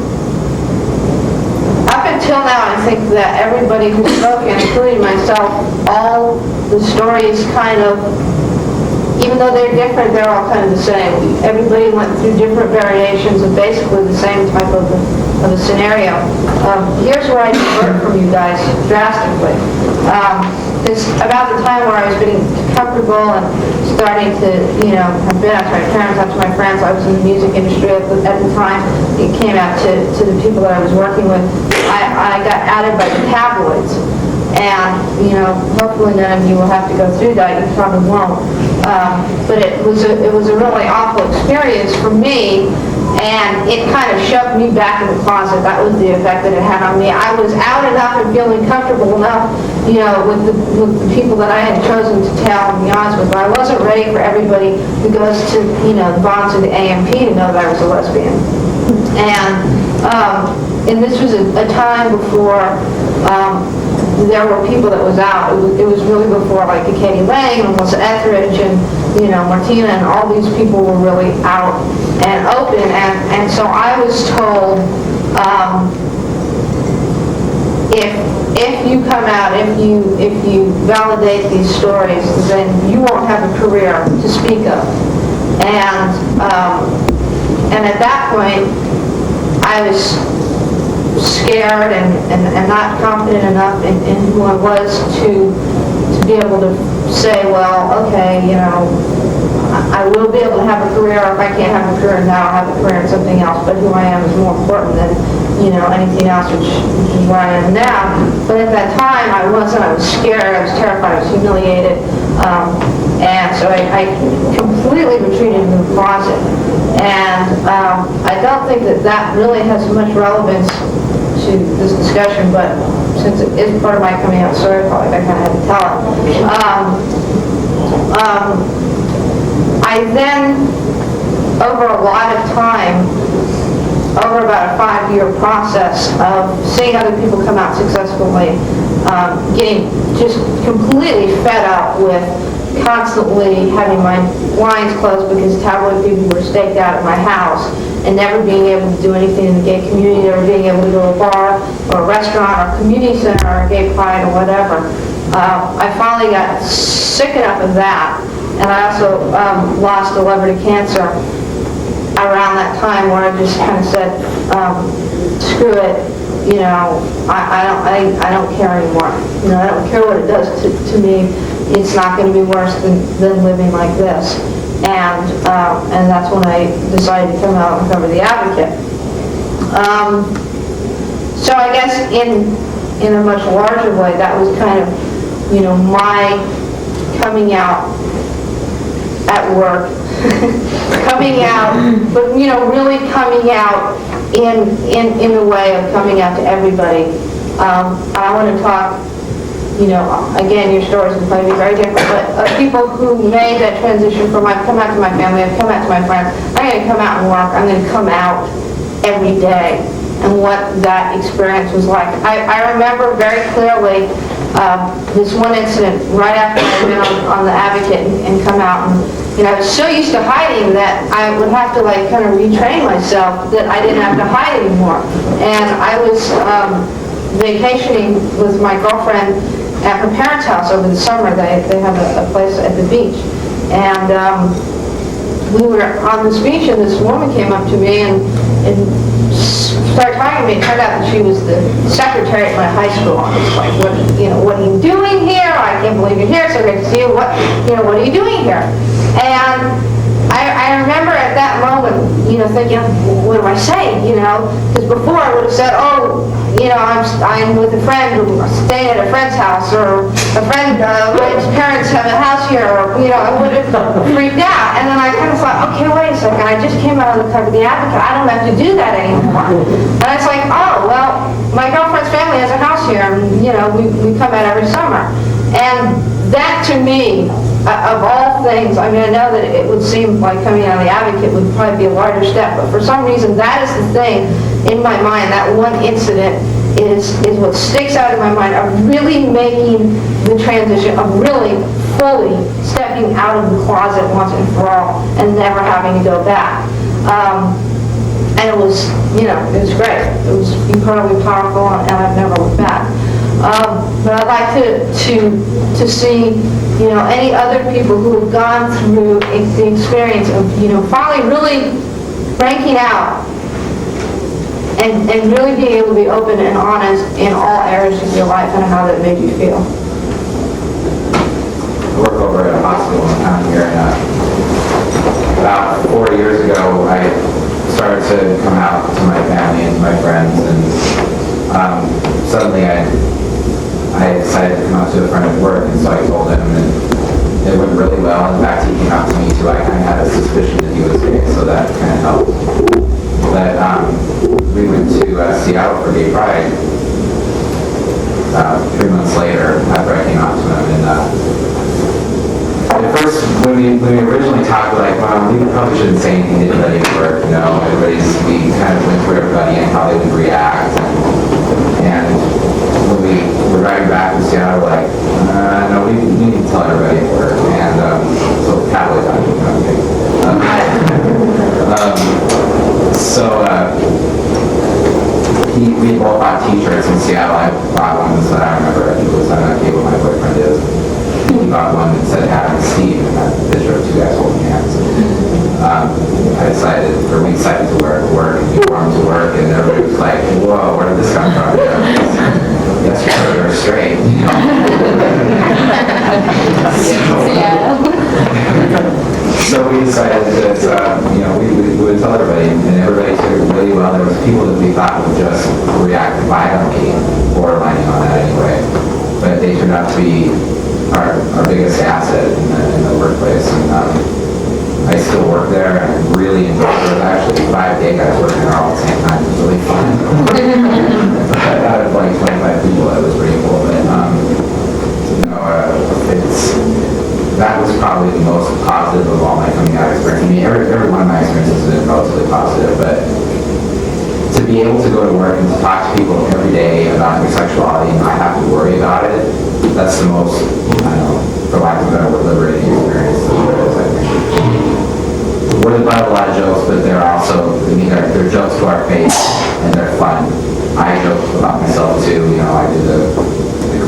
up until now, I think that everybody who's spoken, including myself, all the stories kind of, even though they're different, they're all kind of the same. Everybody went through different variations of basically the same type of a scenario. Here's where I differ from you guys drastically. It's about the time where I was getting comfortable and starting to, have been out to my parents, out to my friends. I was in the music industry at the time. It came out to the people that I was working with. I got added by the tabloids. And, hopefully none of you will have to go through that. You probably won't. But it was a really awful experience for me, and it kind of shoved me back in the closet. That was the effect that it had on me. I was out enough and feeling comfortable enough, with the people that I had chosen to tell and be honest with. But I wasn't ready for everybody who goes to, the bonds of the AMP to know that I was a lesbian. And this was a time before there were people that was out. It was really before, like, Katie Lang and Melissa Etheridge and, Martina, and all these people were really out and open. And so I was told, if you come out, if you validate these stories, then you won't have a career to speak of. And at that point, I was scared and not confident enough in who I was to be able to say, well, okay, I will be able to have a career, or if I can't have a career now, I'll have a career in something else, but who I am is more important than, anything else, which is where I am now. But at that time, I wasn't. I was scared, I was terrified, I was humiliated, and so I completely retreated into the closet. And I don't think that really has much relevance to this discussion, but since it is part of my coming out story, I felt like I kind of had to tell it. I then, over a lot of time, over about a 5-year process of seeing other people come out successfully, getting just completely fed up with constantly having my blinds closed because tabloid people were staked out at my house, and never being able to do anything in the gay community, or being able to go to a bar or a restaurant or a community center or a gay pride or whatever. I finally got sick enough of that, and I also lost a liver to cancer around that time, where I just kind of said, screw it, I don't care anymore. I don't care what it does to me. It's not going to be worse than living like this. And that's when I decided to come out and cover The Advocate. So I guess in a much larger way, that was kind of, my coming out at work, coming out, but really coming out in a way of coming out to everybody. I want to talk, again, your stories will probably be very different, but people who made that transition from I've come out to my family, I've come out to my friends, I'm going to come out and work, I'm going to come out every day, and what that experience was like. I remember very clearly this one incident right after I'd been on The Advocate and come out, and I was so used to hiding that I would have to kind of retrain myself that I didn't have to hide anymore. And I was vacationing with my girlfriend at her parents' house over the summer. They have a place at the beach. And we were on this beach, and this woman came up to me and started talking to me. It turned out that she was the secretary at my high school. I was like, what are you doing here? I can't believe you're here. So great to see you. What are you doing here? And I remember at that moment, thinking, what do I say? Because before I would have said, I'm with a friend, or staying at a friend's house, or a friend, my parents have a house here, or, I would have freaked out. And then I kind of thought, okay, wait a second, I just came out of the cover of The Advocate, I don't have to do that anymore. And I was like, oh, well, my girlfriend's family has a house here, and, we come out every summer. And that, to me, of all things, I know that it would seem like coming out of The Advocate would probably be a larger step, but for some reason, that is the thing in my mind. That one incident is what sticks out in my mind of really making the transition, of really fully stepping out of the closet once and for all, and never having to go back. And it was, it was great. It was incredibly powerful, and I've never looked back. But I'd like to see, any other people who have gone through the experience of, finally really breaking out and really being able to be open and honest in all areas of your life, and how that made you feel. I work over at a hospital in town here, and about 4 years ago, I started to come out to my family and to my friends, and suddenly I decided to come out to a friend at work, and so I told him, and it went really well. In fact, he came out to me too. I kind of had a suspicion that he was gay, so that kind of helped. But we went to Seattle for Gay Pride 3 months later after I came out to him, and at first, when we originally talked, like, well, we probably shouldn't say anything to anybody at work, we kind of went through everybody and how they would react, and when we were driving back to Seattle, like, no, we need to tell everybody at work, and so tablet we both bought t-shirts in Seattle. I bought ones that I remember, I think it was on a cable my boyfriend is. He bought one that said Adam and Steve, and had a picture of two guys holding hands. We decided to wear it to work, and we wore them to work, and everybody was like, whoa, where did this come from? Yes, you're straight. So we excited that, we would tell everybody, and everybody took it really well. There was people that we thought would just react violently, borderlining on that anyway. But they turned out to be our biggest asset in the workplace. And I still work there, and I really enjoy it. There's actually 5 gay guys working there all at the same time. It was really fun. Out of like 25 people, it was pretty cool. But, that was probably the most positive of all my coming out experience. I mean, every one of my experiences has been relatively positive, but to be able to go to work and to talk to people every day about your sexuality and not have to worry about it, that's the most, for lack of a better word, liberating experience that there is, I think. We're the butt of a lot of jokes, but they're also, they're jokes to our face, and they're fun. I joke about myself too, I do the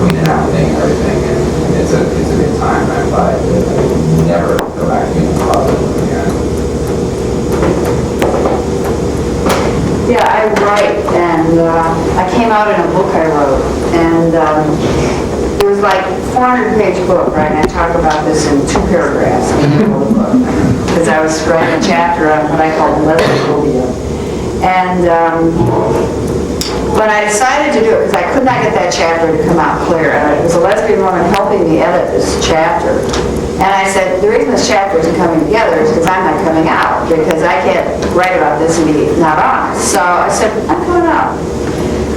cleaning out thing and everything, and it's a good time. I'm glad I did. I would never go back to being in the closet again. Yeah, I write, and I came out in a book I wrote, and it was like a 400-page book, right? And I talk about this in 2 paragraphs in the middle of the book, because I was writing a chapter on what I call lesbophobia. And when I decided to do it, because I could not get that chapter to come out clear, and it was a lesbian woman helping me edit this chapter. And I said, the reason this chapter isn't coming together is because I'm not coming out, because I can't write about this and be not honest. So I said, I'm coming out.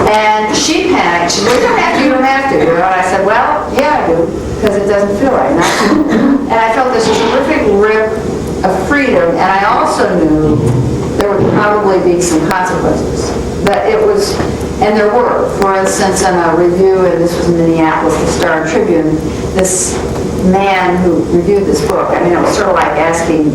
And she panicked. She said, you don't have to. And I said, well, yeah, I do, because it doesn't feel right. And I felt this terrific rip of freedom, and I also knew there would probably be some consequences. But it was, and there were. For instance, in a review, and this was in Minneapolis, the Star Tribune, this man who reviewed this book, I mean, it was sort of like asking,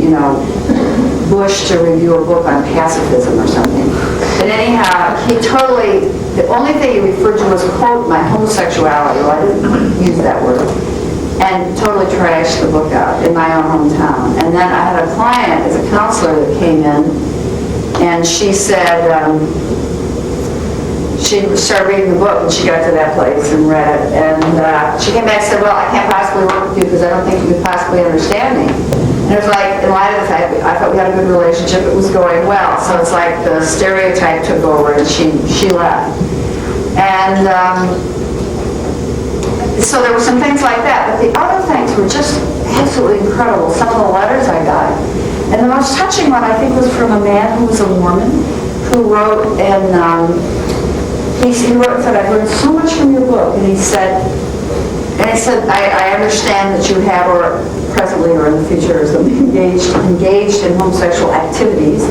Bush to review a book on pacifism or something. But anyhow, he totally, the only thing he referred to was, quote, my homosexuality. Well, I didn't use that word. And totally trashed the book out in my own hometown. And then I had a client as a counselor that came in, and she said, she started reading the book, and she got to that place and read it. And she came back and said, well, I can't possibly work with you because I don't think you could possibly understand me. And it was like, in light of the fact that I thought we had a good relationship, it was going well. So it's like the stereotype took over, and she left. And so there were some things like that. But the other things were just absolutely incredible. Some of the letters I got. And the most touching one, I think, was from a man who was a Mormon, who wrote, and he wrote, said, I've learned so much from your book. And he said, I understand that you have, or presently or in the future, is engaged in homosexual activities.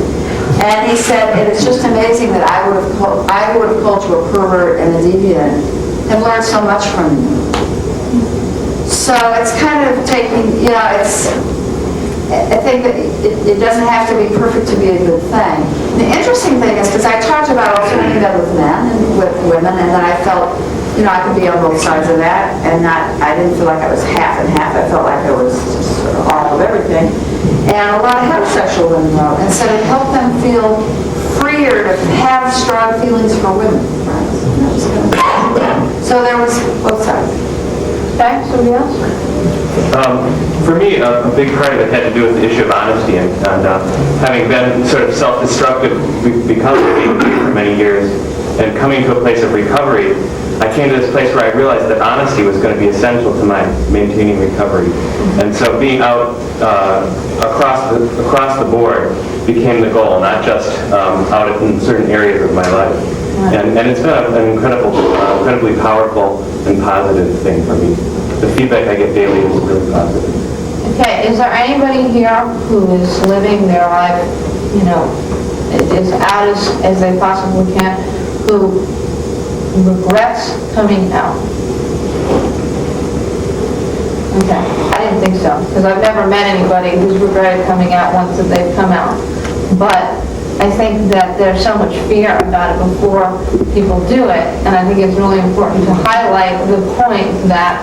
And he said, and it's just amazing that I would have called you a pervert and a deviant, and learned so much from you. So it's kind of taking, I think that it doesn't have to be perfect to be a good thing. The interesting thing is, because I talked about alternating that with men and with women, and then I felt, I could be on both sides of that, and I didn't feel like I was half and half. I felt like I was just sort of all of everything. And a lot of heterosexual women wrote and said it helped them feel freer to have strong feelings for women. So there was both sides. Okay, somebody else? For me, a big part of it had to do with the issue of honesty, and having been sort of self-destructive because of being gay for many years, and coming to a place of recovery, I came to this place where I realized that honesty was going to be essential to my maintaining recovery. And so being out across the board became the goal, not just out in certain areas of my life. And it's been an incredibly powerful and positive thing for me. The feedback I get daily is really positive. Okay, is there anybody here who is living their life, as out as they possibly can, who regrets coming out? Okay, I didn't think so, because I've never met anybody who's regretted coming out once that they've come out. But I think that there's so much fear about it before people do it, and I think it's really important to highlight the point that,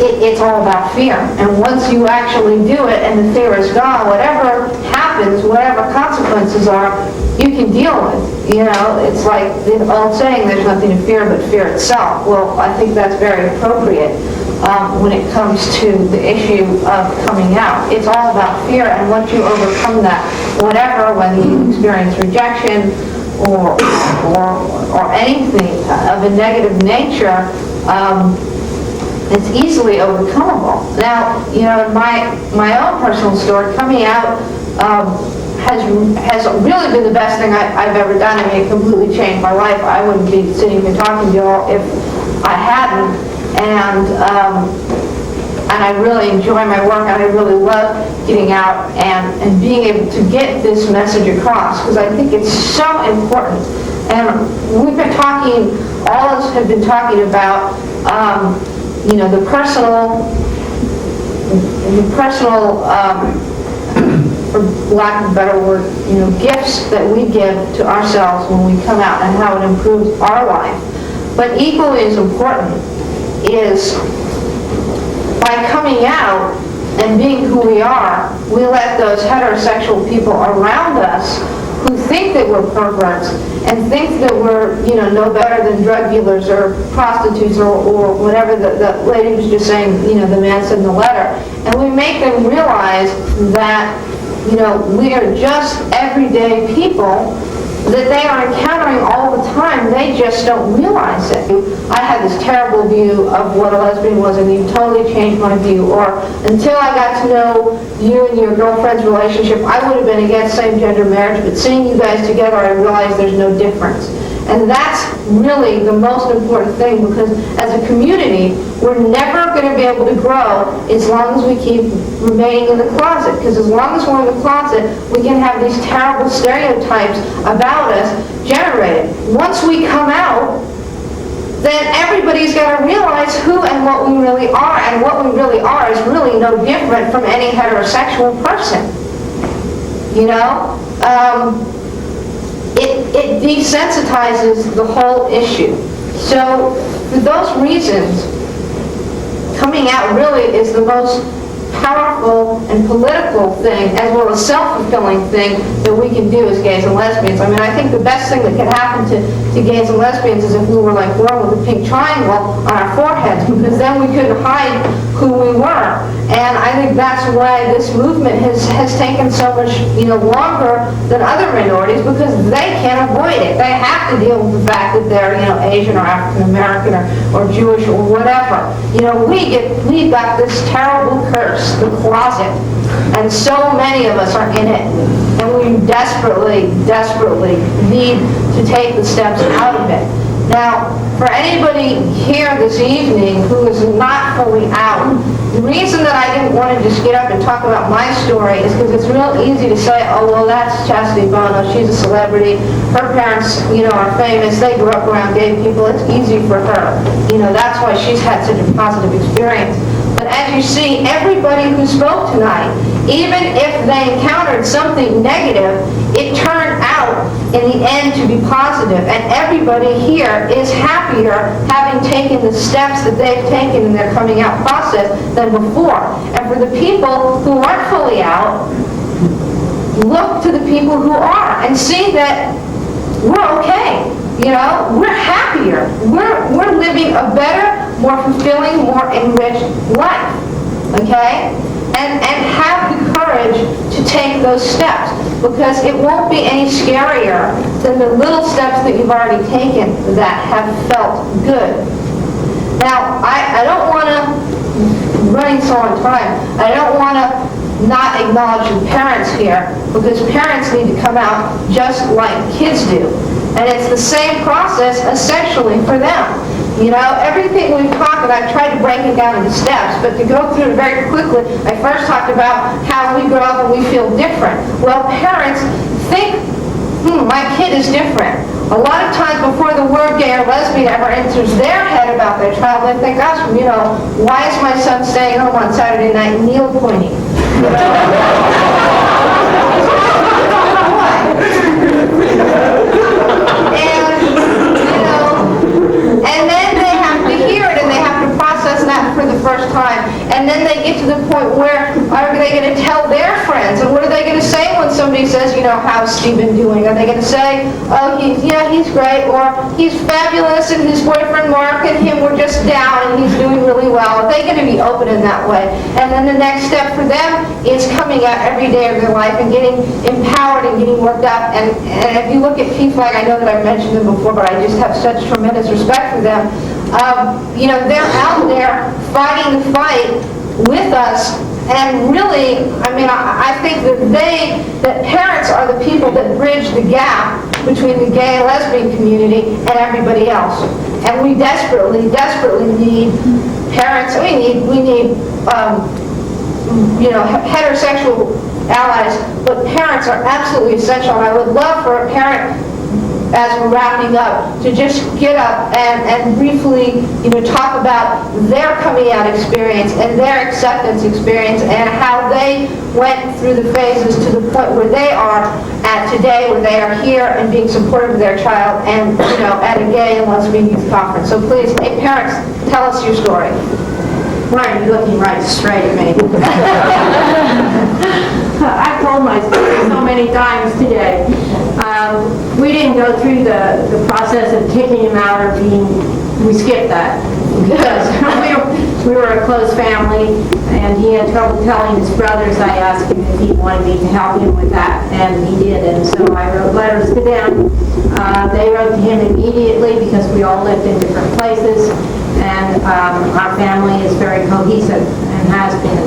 it's all about fear. And once you actually do it and the fear is gone, whatever happens, whatever consequences are, you can deal with. It's like the old saying, there's nothing to fear but fear itself. Well, I think that's very appropriate. when it comes to the issue of coming out. It's all about fear, and once you overcome that, whatever, whether you experience rejection or anything of a negative nature, it's easily overcomable. Now, you know, my own personal story, coming out has really been the best thing I've ever done. I mean, it completely changed my life. I wouldn't be sitting here talking to you all if I hadn't. And I really enjoy my work, and I really love getting out and being able to get this message across, because I think it's so important. And we've been talking, all of us have been talking about, you know, the personal, for lack of a better word, you know, gifts that we give to ourselves when we come out and how it improves our life. But equally as important is by coming out and being who we are, we let those heterosexual people around us who think that we're perverts and think that we're, you know, no better than drug dealers or prostitutes or whatever the lady was just saying, you know, the man said in the letter. And we make them realize that, you know, we are just everyday people that they are encountering all the time. They just don't realize it. I had this terrible view of what a lesbian was, and you totally changed my view. Or until I got to know you and your girlfriend's relationship, I would have been against same-gender marriage, but seeing you guys together, I realized there's no difference. And that's really the most important thing, because as a community, we're never going to be able to grow as long as we keep remaining in the closet. Because as long as we're in the closet, we can have these terrible stereotypes about us generated. Once we come out, then everybody's got to realize who and what we really are. And what we really are is really no different from any heterosexual person. You know? It desensitizes the whole issue. So for those reasons, coming out really is the most powerful and political thing, as well as self-fulfilling thing that we can do as gays and lesbians. I mean, I think the best thing that could happen to gays and lesbians is if we were like born with a pink triangle on our foreheads, because then we couldn't hide who we were. And I think that's why this movement has taken so much, you know, longer than other minorities, because they can't avoid it. They have to deal with the fact that they're, you know, Asian or African American or Jewish or whatever. You know, we've got this terrible curse, the closet, and so many of us are in it, and we desperately, desperately need to take the steps out of it. Now, for anybody here this evening who is not fully out, the reason that I didn't want to just get up and talk about my story is because it's real easy to say, oh, well, that's Chastity Bono, she's a celebrity, her parents, you know, are famous, they grew up around gay people, it's easy for her. You know, that's why she's had such a positive experience. But as you see, everybody who spoke tonight, even if they encountered something negative, it turned out in the end to be positive. And everybody here is happier having taken the steps that they've taken in their coming out process than before. And for the people who aren't fully out, look to the people who are and see that we're okay. You know, we're happier. We're living a better, more fulfilling, more enriched life. Okay? And have the courage to take those steps, because it won't be any scarier than the little steps that you've already taken that have felt good. Now, I don't want to, running so on time, I don't want to not acknowledge the parents here, because parents need to come out just like kids do. And it's the same process, essentially, for them. You know, everything we've talked about, I've tried to break it down into steps, but to go through it very quickly, I first talked about how we grow up and we feel different. Well, parents think, my kid is different. A lot of times before the word gay or lesbian ever enters their head about their child, they think, gosh, you know, why is my son staying home on Saturday night needle pointing? And then they have to hear it, and they have to process that for the first time. And then they get to the point where, are they going to tell their friends? And what are they going to say when somebody says, you know, how's Stephen doing? Are they going to say, oh, he's great, or he's fabulous, and his boyfriend Mark and him were just down, and he's doing really well? Are they going be open in that way. And then the next step for them is coming out every day of their life and getting empowered and getting worked up. And if you look at PFLAG, I know that I've mentioned them before, but I just have such tremendous respect for them. They're out there fighting the fight with us. And really, I think that parents are the people that bridge the gap between the gay and lesbian community and everybody else. And we desperately, desperately need parents. We need heterosexual allies, but parents are absolutely essential. And I would love for a parent, as we're wrapping up, to just get up and briefly, talk about their coming out experience and their acceptance experience and how they went through the phases to the point where they are at today, where they are here and being supportive of their child and, at a gay and lesbian youth conference. So please, hey parents, tell us your story. Why are you looking right straight at me? I've told my story so many times today. We didn't go through the process of kicking him out or we skipped that. Because we were a close family, and he had trouble telling his brothers. I asked him if he wanted me to help him with that, and he did. And so I wrote letters to them. They wrote to him immediately because we all lived in different places, and our family is very cohesive and has been.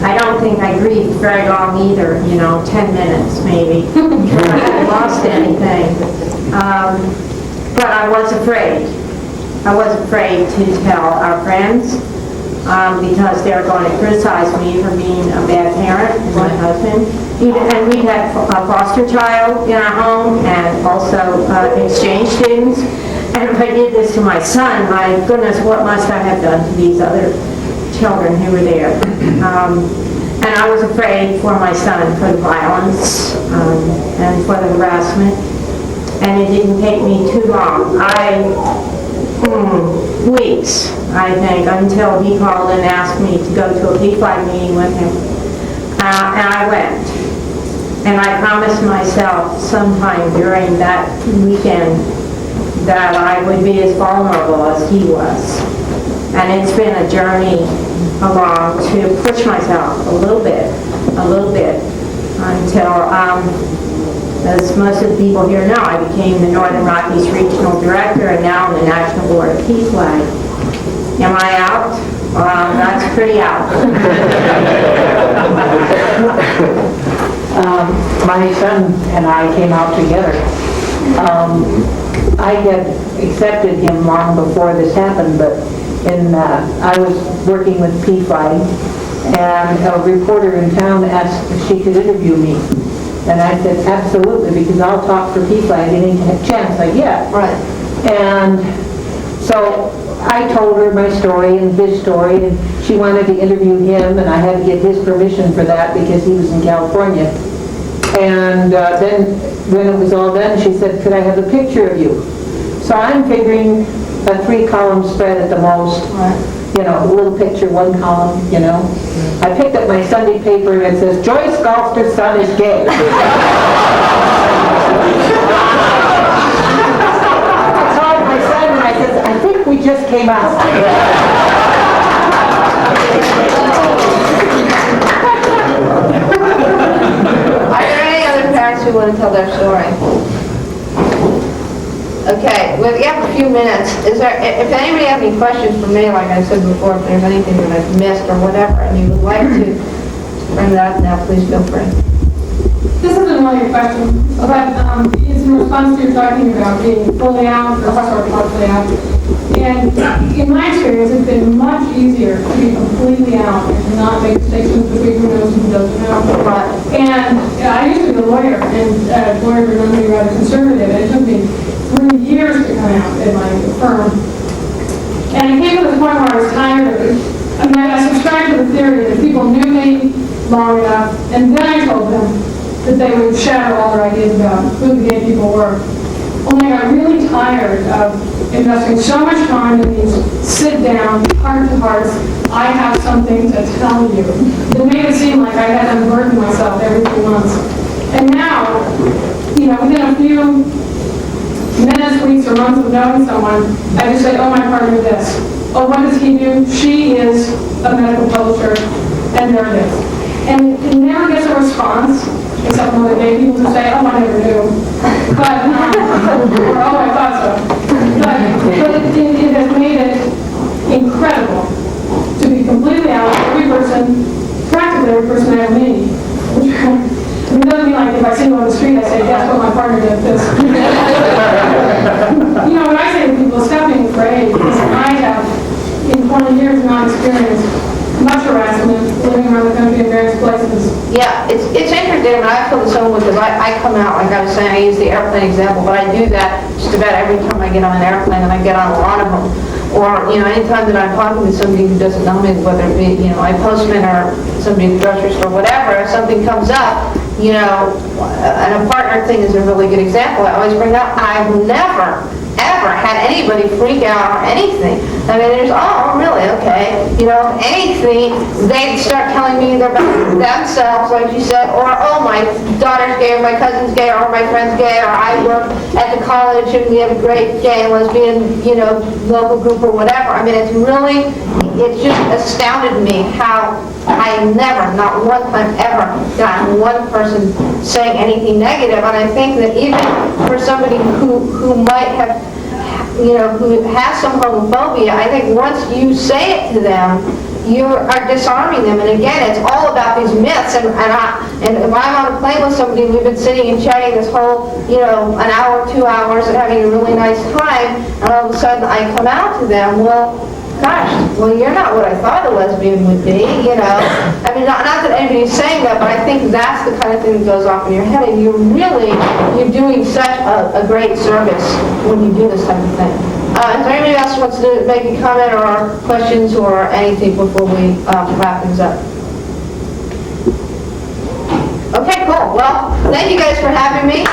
I don't think I grieved very long either, 10 minutes maybe. I hadn't lost anything. But I was afraid. I was afraid to tell our friends because they were going to criticize me for being a bad parent and my husband. And we had a foster child in our home and also exchange students. And if I did this to my son, my goodness, what must I have done to these other children who were there? And I was afraid for my son for the violence and for the harassment. And it didn't take me too long. Weeks, I think, until he called and asked me to go to a PFLAG meeting with him. And I went. And I promised myself sometime during that weekend that I would be as vulnerable as he was. And it's been a journey along to push myself a little bit, until, as most of the people here know, I became the Northern Rockies Regional Director, and now I'm the National Board of PFLAG. Am I out? That's pretty out. My son and I came out together. I had accepted him long before this happened, but I was working with PFLAG, and a reporter in town asked if she could interview me. And I said, absolutely, because I'll talk for PFLAG any chance I get. Right. And so I told her my story and his story, and she wanted to interview him, and I had to get his permission for that because he was in California. And then when it was all done, she said, could I have a picture of you? So I'm figuring a 3-column spread at the most. Right. A little picture, 1 column, I picked up my Sunday paper and it says, Joyce Golster's son is gay. I called my son and I said, I think we just came out. Are there any other parents who want to tell their story? Okay, we have a few minutes. If anybody has any questions for me, like I said before, if there's anything that I've missed or whatever, and you would like to bring that up now, please feel free. This isn't really a question, but it's in response to your talking about being fully out or partially out. And in my experience, it's been much easier to be completely out and to not make distinctions between who knows and who doesn't know. And I used to be a lawyer, and lawyers are normally rather conservative, and it took me 3 years to come out in my firm. And it came to the point where I was tired of it. I subscribed to the theory that if people knew me long enough, and then I told them that they would shatter all their ideas about who the gay people were. Only I got really tired of investing so much time in these sit-down, heart-to-hearts, I have something to tell you. It made it seem like I had to unburden myself every few months. And now, within a few minutes, weeks, or months of knowing someone, I just say, oh, my partner this. oh, what does he do? She is a medical publisher, and there it is. And it never gets a response, except when the gay people who say, oh, I never knew. But, or, oh, I thought so. But it has made it incredible to be completely out with every person, practically every person I ever meet. I mean, it doesn't mean like if I see you on the street, I say, guess what my partner did this. You know, when I say to people, stop being afraid, because I have, in 20 years, not experienced much harassment living around the country in various places. Yeah, it's interesting, and I feel the same way, because I come out, like I was saying, I use the airplane example, but I do that just about every time I get on an airplane, and I get on a lot of them. Or, you know, anytime that I'm talking to somebody who doesn't know me, whether it be, you know, my postman or somebody at the grocery store, whatever, if something comes up, you know, and a partner thing is a really good example. I always bring up, I've never, ever had anybody freak out or anything. I mean, there's, oh, really, okay. You know, anything, they start telling me about themselves, like you said, or, oh, my daughter's gay, or my cousin's gay, or my friend's gay, or I work at the college and we have a great gay and lesbian, you know, local group or whatever. I mean, it's just astounded me how I never, not one time ever, gotten one person saying anything negative. And I think that even for somebody who might have, you know, who has some homophobia, I think once you say it to them, you are disarming them. And again, it's all about these myths. And if I'm on a plane with somebody, we've been sitting and chatting this whole, you know, an hour, 2 hours, and having a really nice time, and all of a sudden I come out to them, well, gosh, well, you're not what I thought a lesbian would be, you know. I mean, not that anybody's saying that, but I think that's the kind of thing that goes off in your head, and you're doing such a great service when you do this type of thing. Is there anybody else who wants to make a comment or questions or anything before we wrap things up? Okay, cool. Well, thank you guys for having me.